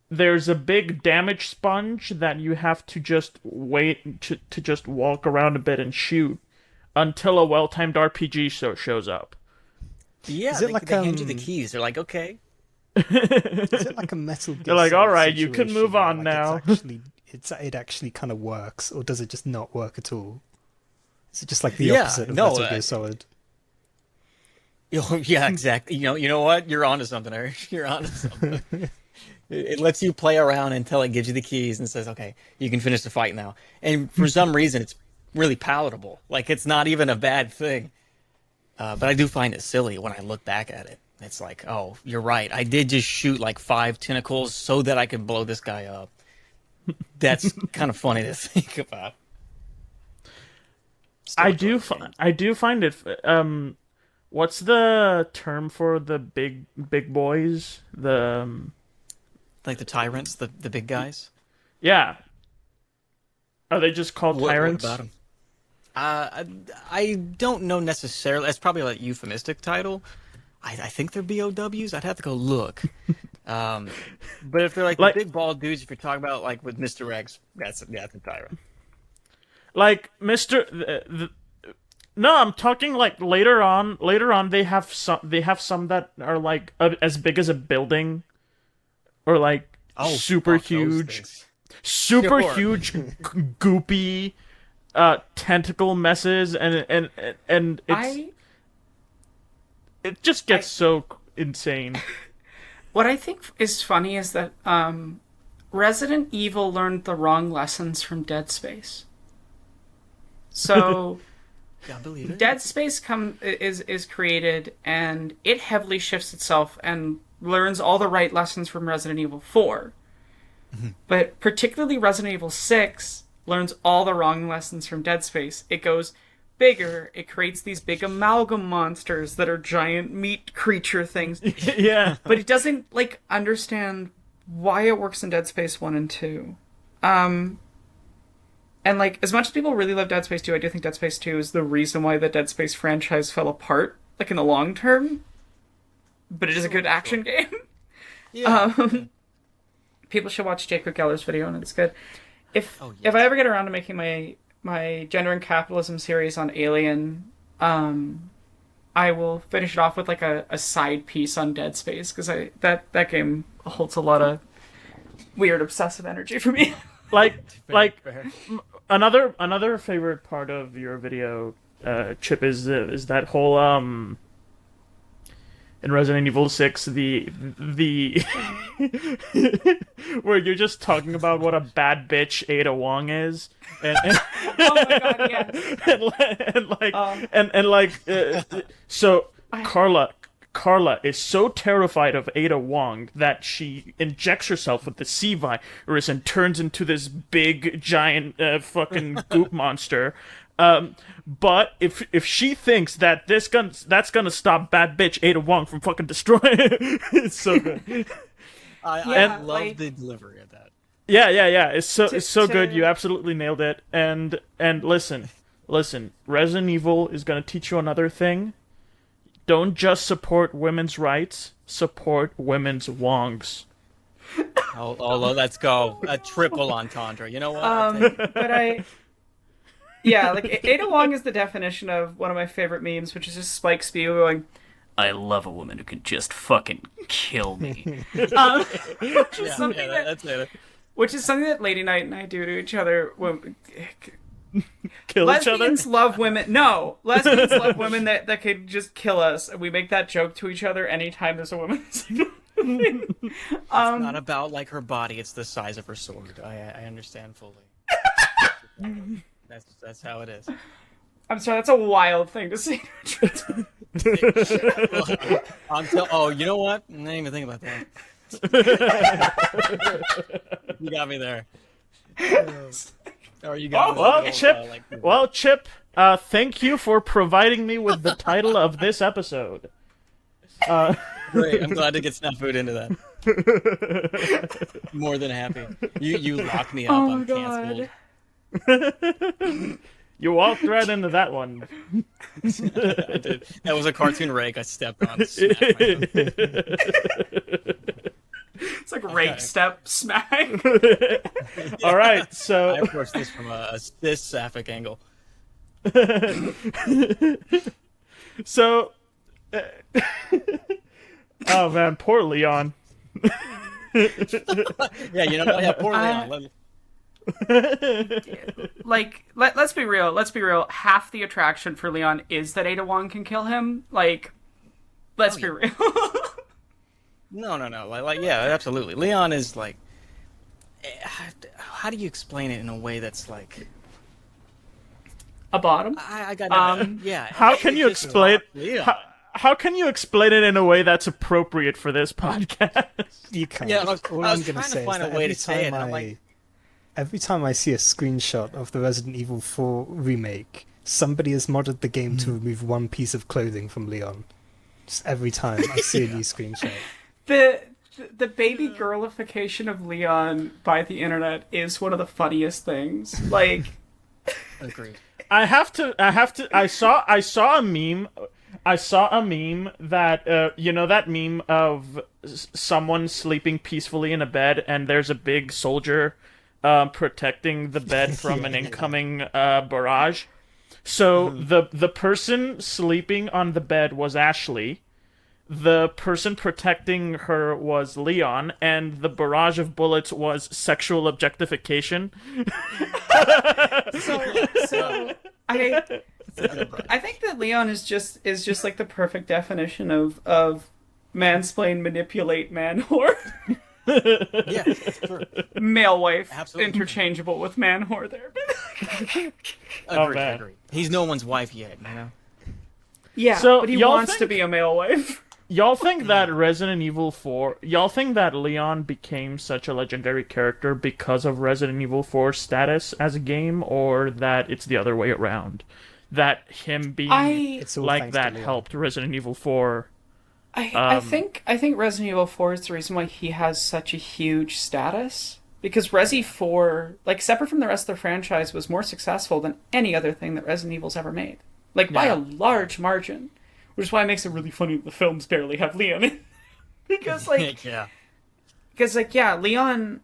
there's a big damage sponge that you have to just wait to just walk around a bit and shoot until a well-timed RPG shows up. Yeah, they hand you the keys. They're like, okay. Is it like a Metal Gear? They're like, all right, situation, you can move on now. It actually kind of works, or does it just not work at all? Is it just like the opposite of Metal Gear Solid? Yeah, exactly. You know what? You're onto something, Eric. You're onto something. It lets you play around until it gives you the keys and says, okay, you can finish the fight now. And for some reason, it's really palatable. Like, it's not even a bad thing. But I do find it silly when I look back at it. It's like, oh, you're right. I did just shoot like 5 tentacles so that I could blow this guy up. That's kind of funny to think about. I do find it. What's the term for the big boys? Like the tyrants, the big guys. Yeah. Are they just called tyrants? What about them? I don't know necessarily. That's probably a euphemistic title. I think they're BOWs. I'd have to go look. But if they're like the big bald dudes, if you're talking about like with Mr. X, that's a tyrant. Like No, I'm talking like later on. Later on, they have some that are like as big as a building, or like super fuck those huge, things. super Sure. huge, goopy, tentacle messes, and it just gets so insane. What I think is funny is that Resident Evil learned the wrong lessons from Dead Space. So Yeah, I believe it. Dead Space is created, and it heavily shifts itself and learns all the right lessons from Resident Evil 4. But particularly Resident Evil 6 learns all the wrong lessons from Dead Space. It goes bigger. It creates these big amalgam monsters that are giant meat creature things. Yeah. But it doesn't, like, understand why it works in Dead Space 1 and 2. And, like, as much as people really love Dead Space 2, I do think Dead Space 2 is the reason why the Dead Space franchise fell apart, like, in the long term. But it is a good action game. Yeah. People should watch Jacob Geller's video, and it's good. If I ever get around to making my Gender and Capitalism series on Alien, I will finish it off with like a side piece on Dead Space, because that game holds a lot of weird obsessive energy for me. Fair. Another favorite part of your video, Chip, is that whole in Resident Evil 6, the where you're just talking about what a bad bitch Ada Wong is, and Oh my god, yes. So Carla is so terrified of Ada Wong that she injects herself with the C virus and turns into this big giant fucking goop monster. But if she thinks that that's gonna stop bad bitch Ada Wong from fucking destroying it, it's so good. I love the delivery of that. Yeah. It's so good. You absolutely nailed it. And listen, Resident Evil is gonna teach you another thing. Don't just support women's rights. Support women's Wongs. Oh, let's go. A triple entendre. You know what? Yeah, like, Ada Wong is the definition of one of my favorite memes, which is just Spike Spiegel going, "I love a woman who can just fucking kill me." Which is something that Lady Knight and I do to each other when Kill each other? lesbians love women. No, lesbians love women that could just kill us. And we make that joke to each other anytime there's a woman. It's not about like her body; it's the size of her sword. I understand fully. That's how it is. I'm sorry, that's a wild thing to say. You know what? I didn't even think about that. You got me there. Or you got Well, Chip, thank you for providing me with the title of this episode. Great, I'm glad to get Snafu'd into that. More than happy. You locked me up. Oh my I'm God. canceled. You walked right into that one. I did. That was a cartoon rake I stepped on. Smacked my It's like rake, step, smack. All right, I so approached this from a cis sapphic angle. so, oh man, poor Leon. Yeah, you know what? Yeah, poor Leon. Like, let's be real. Let's be real. Half the attraction for Leon is that Ada Wong can kill him. Like, let's be real. No. Like, yeah, absolutely. Leon is like, how do you explain it in a way that's like, A bottom. I got yeah. How can you Just explain? Leon. How can you explain it in a way that's appropriate for this podcast? You can't. Yeah, I was All I'm trying gonna to say is find a that way every to say it, time and I'm like- every time I see a screenshot of the Resident Evil 4 remake, somebody has modded the game to remove one piece of clothing from Leon. Just every time I see a new screenshot. The baby girlification of Leon by the internet is one of the funniest things. Like, Agreed. I saw a meme. I saw a meme that you know that meme of someone sleeping peacefully in a bed and there's a big soldier protecting the bed from an incoming barrage. So the person sleeping on the bed was Ashley. The person protecting her was Leon, and the barrage of bullets was sexual objectification. So I think that Leon is just like the perfect definition of mansplain, manipulate, man whore. Yeah, that's true. Male wife, Absolutely. interchangeable with man whore there. Agree. He's no one's wife yet, you know? Yeah, So, but he y'all wants think- to be a male wife. Y'all think that Resident Evil 4... Y'all think that Leon became such a legendary character because of Resident Evil 4's status as a game, or that it's the other way around? That him being It's all like thanks to that Leon. helped Resident Evil 4... I think Resident Evil 4 is the reason why he has such a huge status. Because Resi 4, like, separate from the rest of the franchise, was more successful than any other thing that Resident Evil's ever made. Like, by a large margin. Which is why it makes it really funny that the films barely have Leon in. Because, like... Yeah. Because, like, yeah, Leon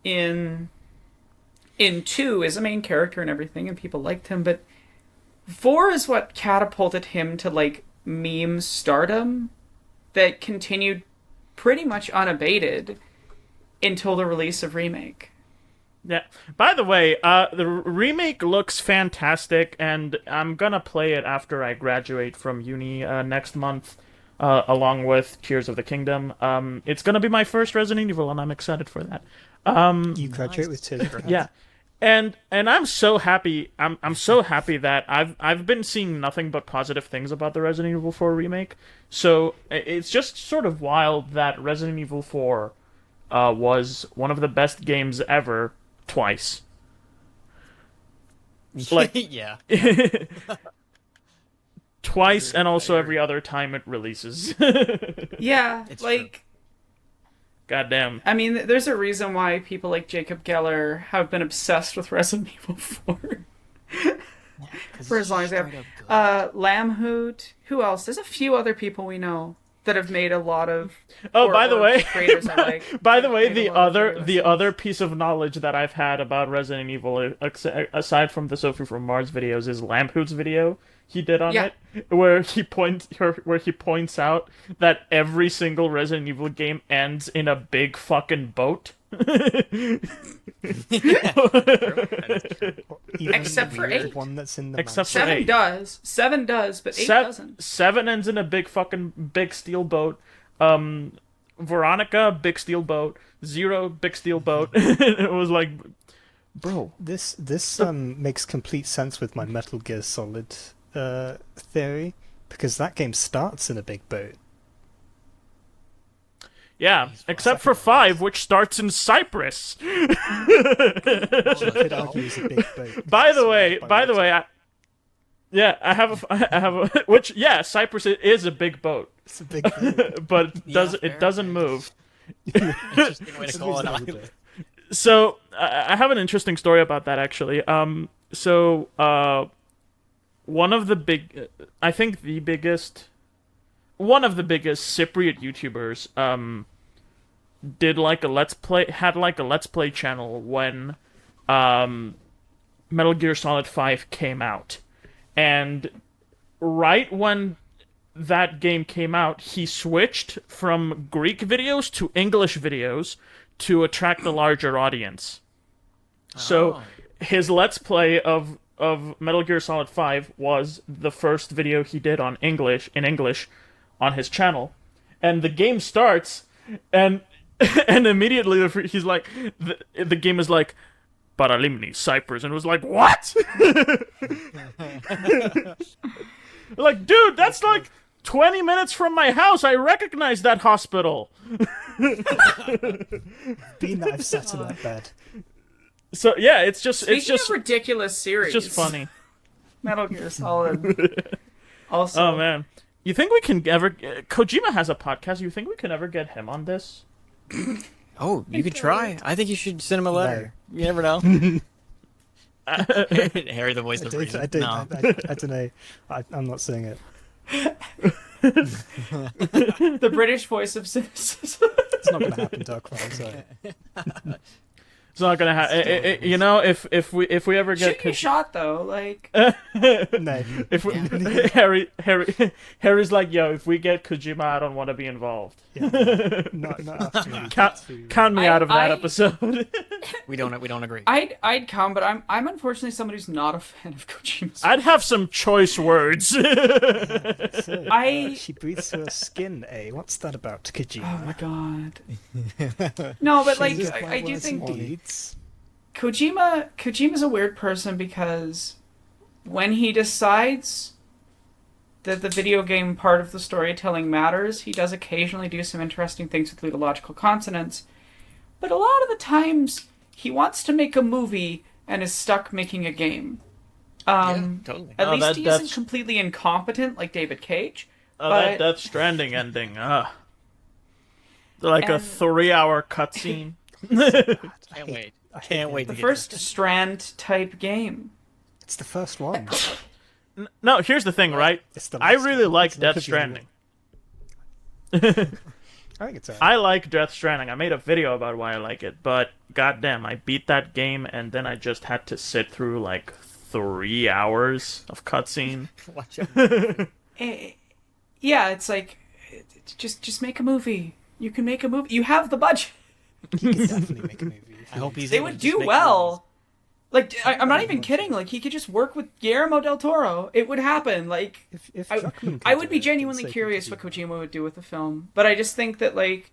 in 2 is a main character and everything, and people liked him, but 4 is what catapulted him to, like, meme stardom that continued pretty much unabated until the release of Remake. Yeah. By the way, the remake looks fantastic, and I'm gonna play it after I graduate from uni next month, along with Tears of the Kingdom. It's gonna be my first Resident Evil, and I'm excited for that. You graduate with Tears. Yeah. And I'm so happy. I'm so happy that I've been seeing nothing but positive things about the Resident Evil 4 remake. So it's just sort of wild that Resident Evil 4 was one of the best games ever twice. Like Yeah. twice, and also every other time it releases. Yeah, It's like... Goddamn. I mean, there's a reason why people like Jacob Geller have been obsessed with Resident Evil 4. For as long as they have. Lamhoot. Who else? There's a few other people we know that have made a lot of. Oh, by the way, creators I like. by the way, Made the a lot of other videos. other piece of knowledge that I've had about Resident Evil, aside from the Sophie from Mars videos, is Lamhoot's video he did on Yeah. it, where he points out that every single Resident Evil game ends in a big fucking boat. Except for the 8. one that's in the Except for mansion. 7 8. does. 7 does, but 8 doesn't. 7 ends in a big steel boat. Veronica, big steel boat. 0, big steel boat. It was like, bro. This makes complete sense with my Metal Gear Solid theory, because that game starts in a big boat. Yeah, except for 5, which starts in Cyprus. You could argue it's a big boat. By the way, I have a which, yeah, Cyprus is a big boat, It's a big boat. but fair, it doesn't move. Interesting way to call it It's out. So I have an interesting story about that, actually. One of the big, I think the biggest, one of the biggest Cypriot YouTubers, did like a let's play channel when, Metal Gear Solid 5 came out, and right when that game came out, he switched from Greek videos to English videos to attract a larger audience. So his Let's Play of Metal Gear Solid 5 was the first video he did in English on his channel. And the game starts, and immediately he's like, the game is like, Paralimni, Cyprus, and it was like, what? Like, dude, that's like 20 minutes from my house. I recognize that hospital. Being that I've sat in that bed. So yeah, it's just Speaking of ridiculous series, it's just funny. Metal Gear Solid. Also, Oh man, you think we can ever? Kojima has a podcast. You think we can ever get him on this? Oh, you could try. I think you should send him a letter. You never know. Harry, the voice of reason. I No. don't know. I'm not saying it. the British voice of cynicism. It's not going to happen, Dark. I'm sorry. It's not gonna happen. You know, if we ever get Shoot your shot though, like No. if we, Harry's like, yo, if we get Kojima, I don't want to be involved. Yeah, not after we get to, Count me out of that I- episode. We don't agree. I'd come, but I'm unfortunately somebody who's not a fan of Kojima's. I'd have some choice words. So, I- she breathes through her skin, eh? What's that about, Oh Kojima? my god. No, but like Choose my I do words think and deeds. Kojima's a weird person because when he decides that the video game part of the storytelling matters, he does occasionally do some interesting things with ludological consonants. But a lot of the times, he wants to make a movie and is stuck making a game. Totally. At Oh, least he that's- isn't completely incompetent like David Cage. That But Death Stranding ending. Like a And- 3-hour cutscene. Can't wait. Can't wait the to first Strand type game. It's the first one. No, here's the thing, right? It's the I last really one. like It's not Death gonna be the Stranding. I think it's alright. I like Death Stranding. I made a video about why I like it, but goddamn, I beat that game and then I just had to sit through like 3 hours of cutscene. Watch out. Yeah, it's like just make a movie. You can make a movie. You have the budget. You could definitely make a movie. I hope he's They able would to just do make well. Like I'm not even kidding. Like he could just work with Guillermo del Toro. It would happen. Like If I Druckmann I could would do be it, genuinely then so curious could what Kojima would do with the film. But I just think that like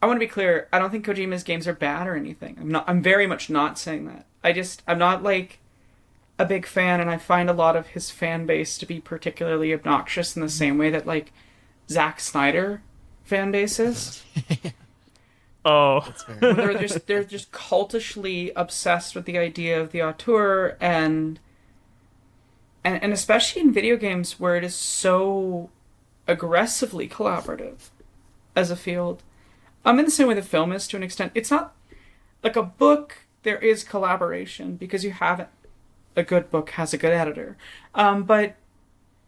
I want to be clear. I don't think Kojima's games are bad or anything. I'm very much not saying that. I'm not like a big fan, and I find a lot of his fan base to be particularly obnoxious in the same way that like Zack Snyder fan base is. Oh, They're just cultishly obsessed with the idea of the auteur and especially in video games where it is so aggressively collaborative as a field. In the same way the film is to an extent. It's not like a book. There is collaboration because you have a good book has a good editor, but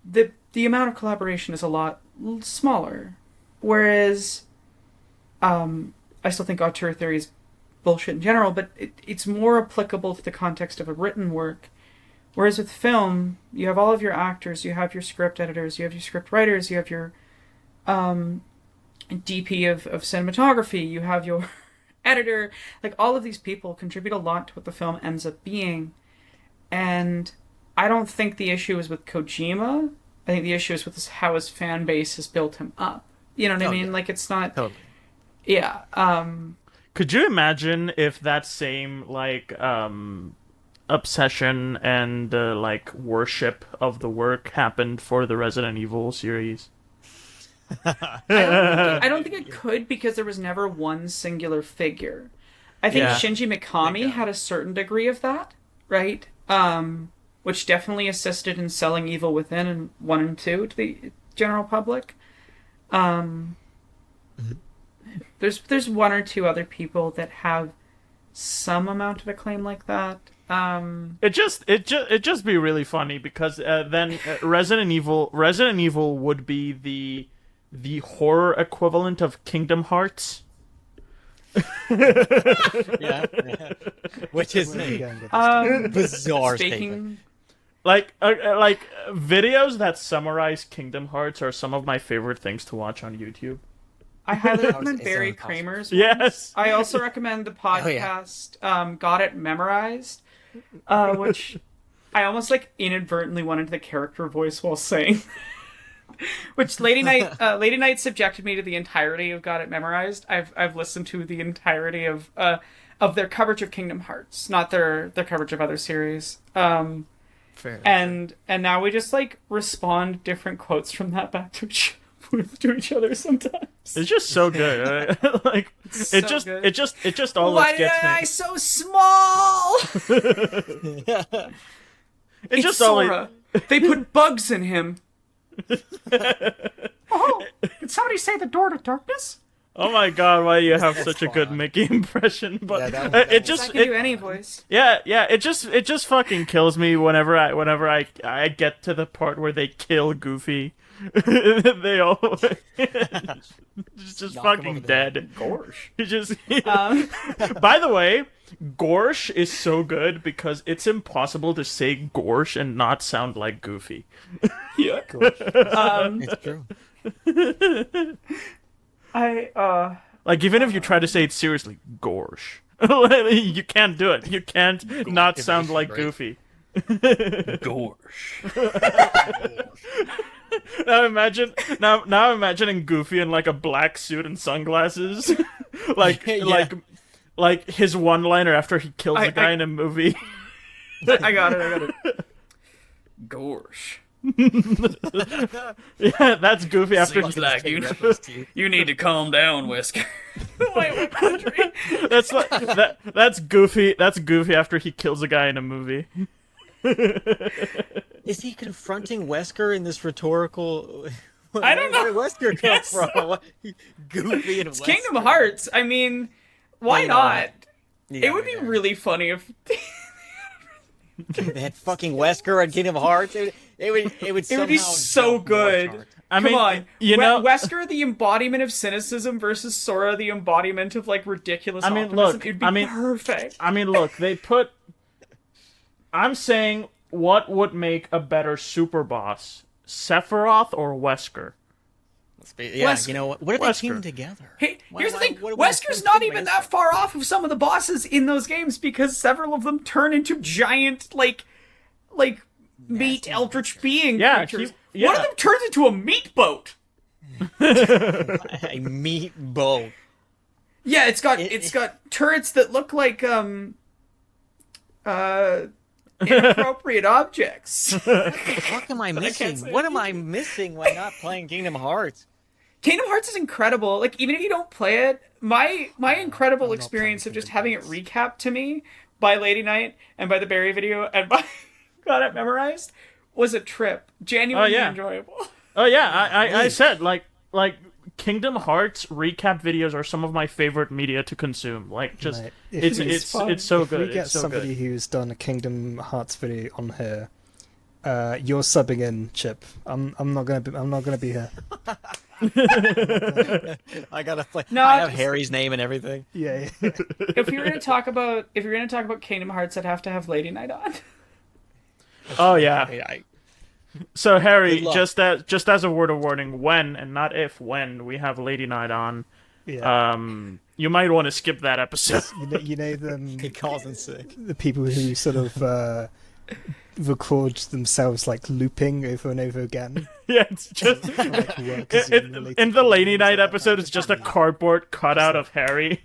the amount of collaboration is a lot smaller. Whereas, I still think auteur theory is bullshit in general, but it's more applicable to the context of a written work. Whereas with film, you have all of your actors, you have your script editors, you have your script writers, you have your DP of cinematography, you have your editor. Like, all of these people contribute a lot to what the film ends up being. And I don't think the issue is with Kojima. I think the issue is with how his fan base has built him up. You know what I mean? Yeah. Like, it's not... Totally. Yeah. could you imagine if that same like obsession and like worship of the work happened for the Resident Evil series? I don't think it could because there was never one singular figure. I think Yeah. Shinji Mikami had a certain degree of that, right? Which definitely assisted in selling Evil Within and 1 and 2 to the general public. There's one or two other people that have some amount of acclaim like that. It just be really funny because then Resident Evil would be the horror equivalent of Kingdom Hearts. Yeah. Which is Where are you going with this? bizarre statement. Speaking, Like videos that summarize Kingdom Hearts are some of my favorite things to watch on YouTube. I highly recommend It's Barry impossible. Kramer's. Yes. I also recommend the podcast Got It Memorized, which I almost like inadvertently went into the character voice while saying. Which Lady Night subjected me to the entirety of Got It Memorized. I've listened to the entirety of their coverage of Kingdom Hearts, not their coverage of other series. Fair. And now we just like respond different quotes from that back to each other sometimes. It's just so good. Like So it just good. it just always Why gets am I me. so small? It It's just always Sora. They put bugs in him. Oh, did somebody say the door to darkness? Oh my god, why do you have such a good Mickey impression? But Yeah, that one- it I just can do any voice. yeah, it just fucking kills me whenever I get to the part where they kill Goofy. They all it's just Knock him fucking over the dead. Gorsh. He just By the way, Gorsh is so good because it's impossible to say Gorsh and not sound like Goofy. Yeah. It's true. Like, even if you try to say it seriously, Gorsh. You can't do it. You can't not sound like right? Goofy. Gorsh. Now imagining Goofy in like a black suit and sunglasses. like his one-liner after he kills a guy in a movie. I got it. Gorsh. Yeah, that's Goofy after Seems like you need to calm down, Wesker. Wait, country. That's Goofy. That's Goofy after he kills a guy in a movie. Is he confronting Wesker in this rhetorical? I don't know. Where did Wesker come from? Goofy and It's Wesker. Kingdom Hearts. I mean, why not? Yeah, It would be really funny if They had fucking Wesker on Kingdom Hearts. It would it would somehow be so jump more good. charts. I Come mean, on, you know, Wesker the embodiment of cynicism versus Sora the embodiment of like ridiculous optimism. look, It'd be perfect. I mean, look, they put. I'm saying, what would make a better super boss, Sephiroth or Wesker? Yeah, Wesker. you know what? What if they Wesker. team together? Hey, here's the thing. what Wesker's not even that far off of some of the bosses in those games because several of them turn into giant, like meat eldritch being creatures. One of them turns into a meat boat. A meat boat. Yeah, it's got turrets that look like inappropriate objects. What the fuck am I missing? say What am I missing when not playing Kingdom Hearts? Kingdom Hearts is incredible. Like, even if you don't play it, my incredible experience of just having it recapped to me by Lady Knight and by the Barry video and by got it memorized was a trip. Genuinely enjoyable. Oh yeah, I said like Kingdom Hearts recap videos are some of my favorite media to consume. Like, just Mate, it's so if good. we get It's so somebody good. who's who's done a Kingdom Hearts video on here, you're subbing in, Chip. I'm not gonna be here. I gotta play. No, I have just- Harry's name and everything. Yeah. If you're gonna talk about Kingdom Hearts, I'd have to have Lady Knight on. Oh yeah. I So Harry, Good luck. just as a word of warning, when and not if, when we have Lady Knight on, Yeah. you might want to skip that episode. You know them he calls in sick. the people who sort of record themselves like looping over and over again. Yeah, it's just Like work as related in the to Lady games Knight like episode. It's just a cardboard cutout of Harry.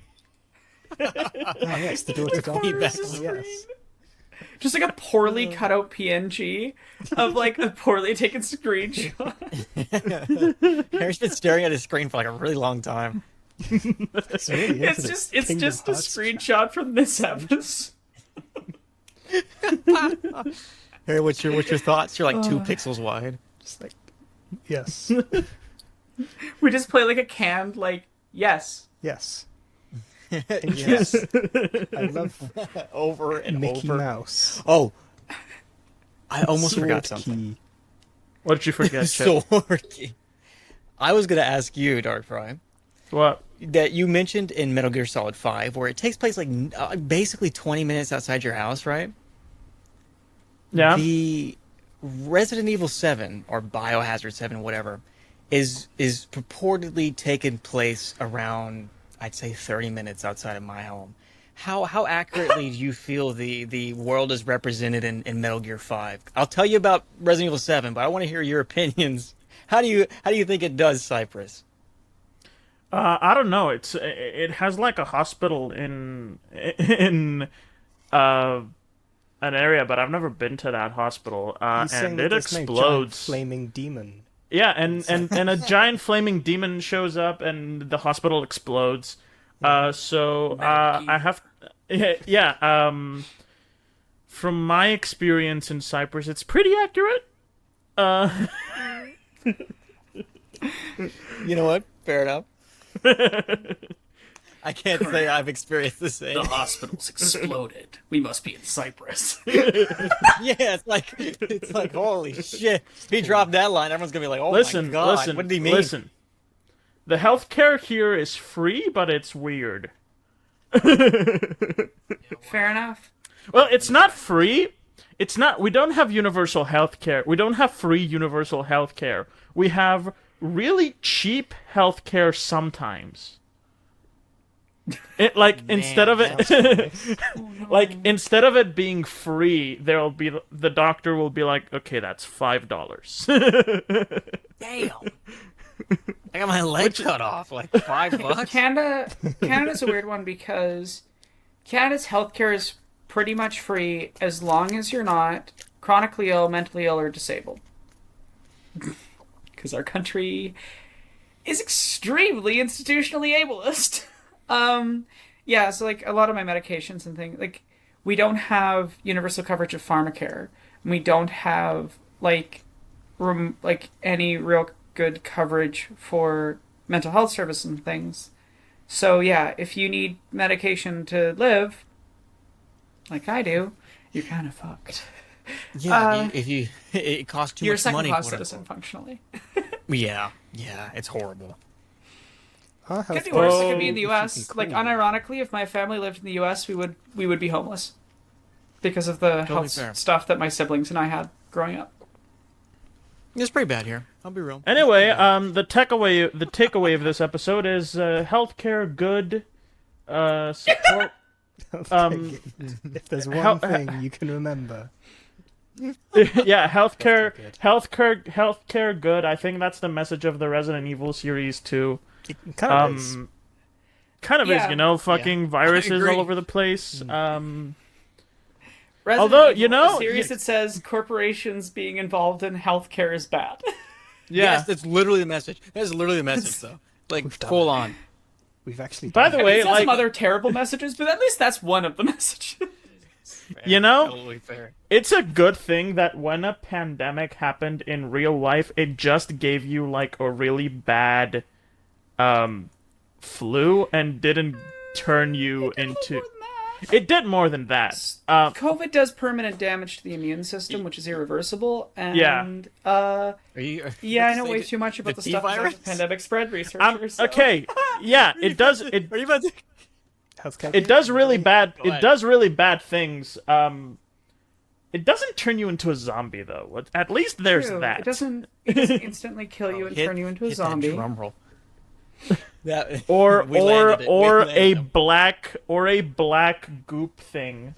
that. Oh, yes, the daughter feedback dies. Yes. Just like a poorly cut out PNG of like a poorly taken screenshot. Harry's been staring at his screen for like a really long time. It's really into It's this just Kingdom a Hearts screenshot from this episode. Harry, what's your thoughts? You're like 2 pixels wide. Just like, yes, We just play like a canned like yes. yes. Yes. I love Over and Mickey over. Mouse. Oh, I almost forgot Sword something. Key. What did you forget, Chip? Sword key. I was gonna ask you, Dark Prime, What? that you mentioned in Metal Gear Solid 5, where it takes place like basically 20 minutes outside your house, right? Yeah. The Resident Evil 7 or Biohazard 7, whatever, is purportedly taking place around, I'd say, 30 minutes outside of my home. How accurately do you feel the world is represented in Metal Gear 5? I'll tell you about Resident Evil 7, but I want to hear your opinions. How do you think it does, Cypress? I don't know. It has like a hospital in an area, but I've never been to that hospital. He's saying And that it there's no giant explodes. flaming demon. Yeah, and a giant flaming demon shows up, and the hospital explodes. So I have, yeah. From my experience in Cyprus, it's pretty accurate. You know what? Fair enough. I can't say I've experienced the same. The hospital's exploded. We must be in Cyprus. Yeah, it's like holy shit. If he dropped that line, everyone's gonna be like, oh my god, what did he mean? Listen. The healthcare here is free, but it's weird. Fair enough. Well, it's not free. It's not. We don't have universal health care. We don't have free universal health care. We have really cheap health care sometimes. It instead of it, instead of it being free, there'll be the doctor will be like, okay, that's $5. Damn. I got my leg cut off. Like $5. Canada's a weird one because Canada's healthcare is pretty much free as long as you're not chronically ill, mentally ill, or disabled. Because our country is extremely institutionally ableist. Yeah, so like a lot of my medications and things, like we don't have universal coverage of pharmacare. And we don't have like any real good coverage for mental health services and things. So yeah, if you need medication to live, like I do, you're kind of fucked. Yeah, it costs too you're much a money. second-class citizen, functionally. Yeah, it's horrible. It could be worse. It could be in the U.S. Like, unironically, if my family lived in the U.S., we would be homeless because of the health stuff that my siblings and I had growing up. It's pretty bad here. I'll be real. Anyway, the takeaway of this episode is healthcare good. Support. If there's one thing you can remember. Yeah, healthcare good. I think that's the message of the Resident Evil series too. It kind of is. Kind of is, you know, fucking viruses all over the place. Resident although, Evil, you know, a series that says corporations being involved in healthcare is bad. Yeah, yes, that's literally the message. That's literally the message, though. Like, full on. We've actually. By the way, some other terrible messages, but at least that's one of the messages. You know, Totally fair. it's a good thing that when a pandemic happened in real life, it just gave you like a really bad flu and didn't turn you into. It did more than that. COVID does permanent damage to the immune system, which is irreversible. And Yeah. Are you, I know way too much about the stuff T-virus? as a pandemic spread researcher. So. Okay, yeah, it does. Are you about to... It does really bad. Go It ahead. does really bad things. It doesn't turn you into a zombie though. At least there's True. that. It doesn't instantly kill you and turn you into a zombie. That drum roll. That, or we landed it. We landed a black goop thing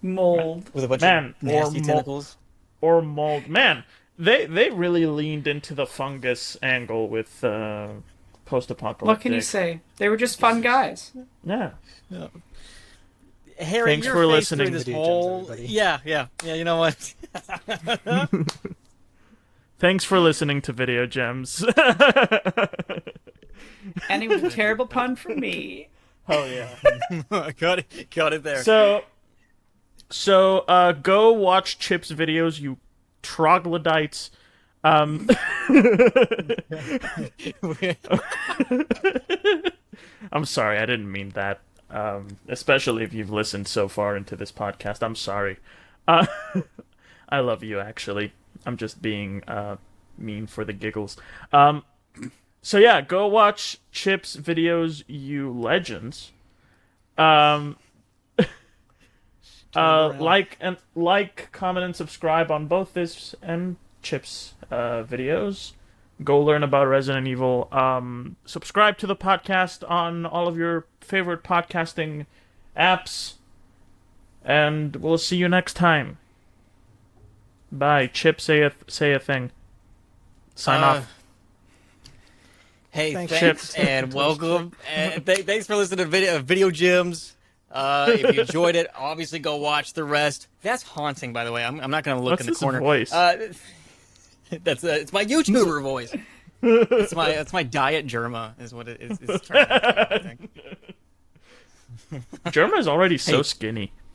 Mold. with a bunch Man, of nasty or tentacles. or mold. Man, they really leaned into the fungus angle with post-apocalyptic. What can you say? They were just fun guys. Yeah. Harry, Thanks your for face listening, through this video whole... gems, everybody. Yeah. You know what? Thanks for listening to Video Gems. And it was a terrible pun from me. Oh yeah. got it there. So go watch Chip's videos, you troglodytes. I'm sorry, I didn't mean that. Especially if you've listened so far into this podcast, I'm sorry. I love you, actually. I'm just being mean for the giggles. So yeah, go watch Chip's videos, you legends. Like, comment, and subscribe on both this and Chip's videos. Go learn about Resident Evil. Subscribe to the podcast on all of your favorite podcasting apps. And we'll see you next time. Bye. Chip, say a thing. Sign off. Hey, Thanks, thanks Chip. and welcome. And thanks for listening to Video Gems. If you enjoyed it, obviously go watch the rest. That's haunting, by the way. I'm not going to look What's in the his corner. voice? It's my YouTuber voice. It's my diet Germa is what it is. It's turning into, I think. Germa is already so Hey. skinny.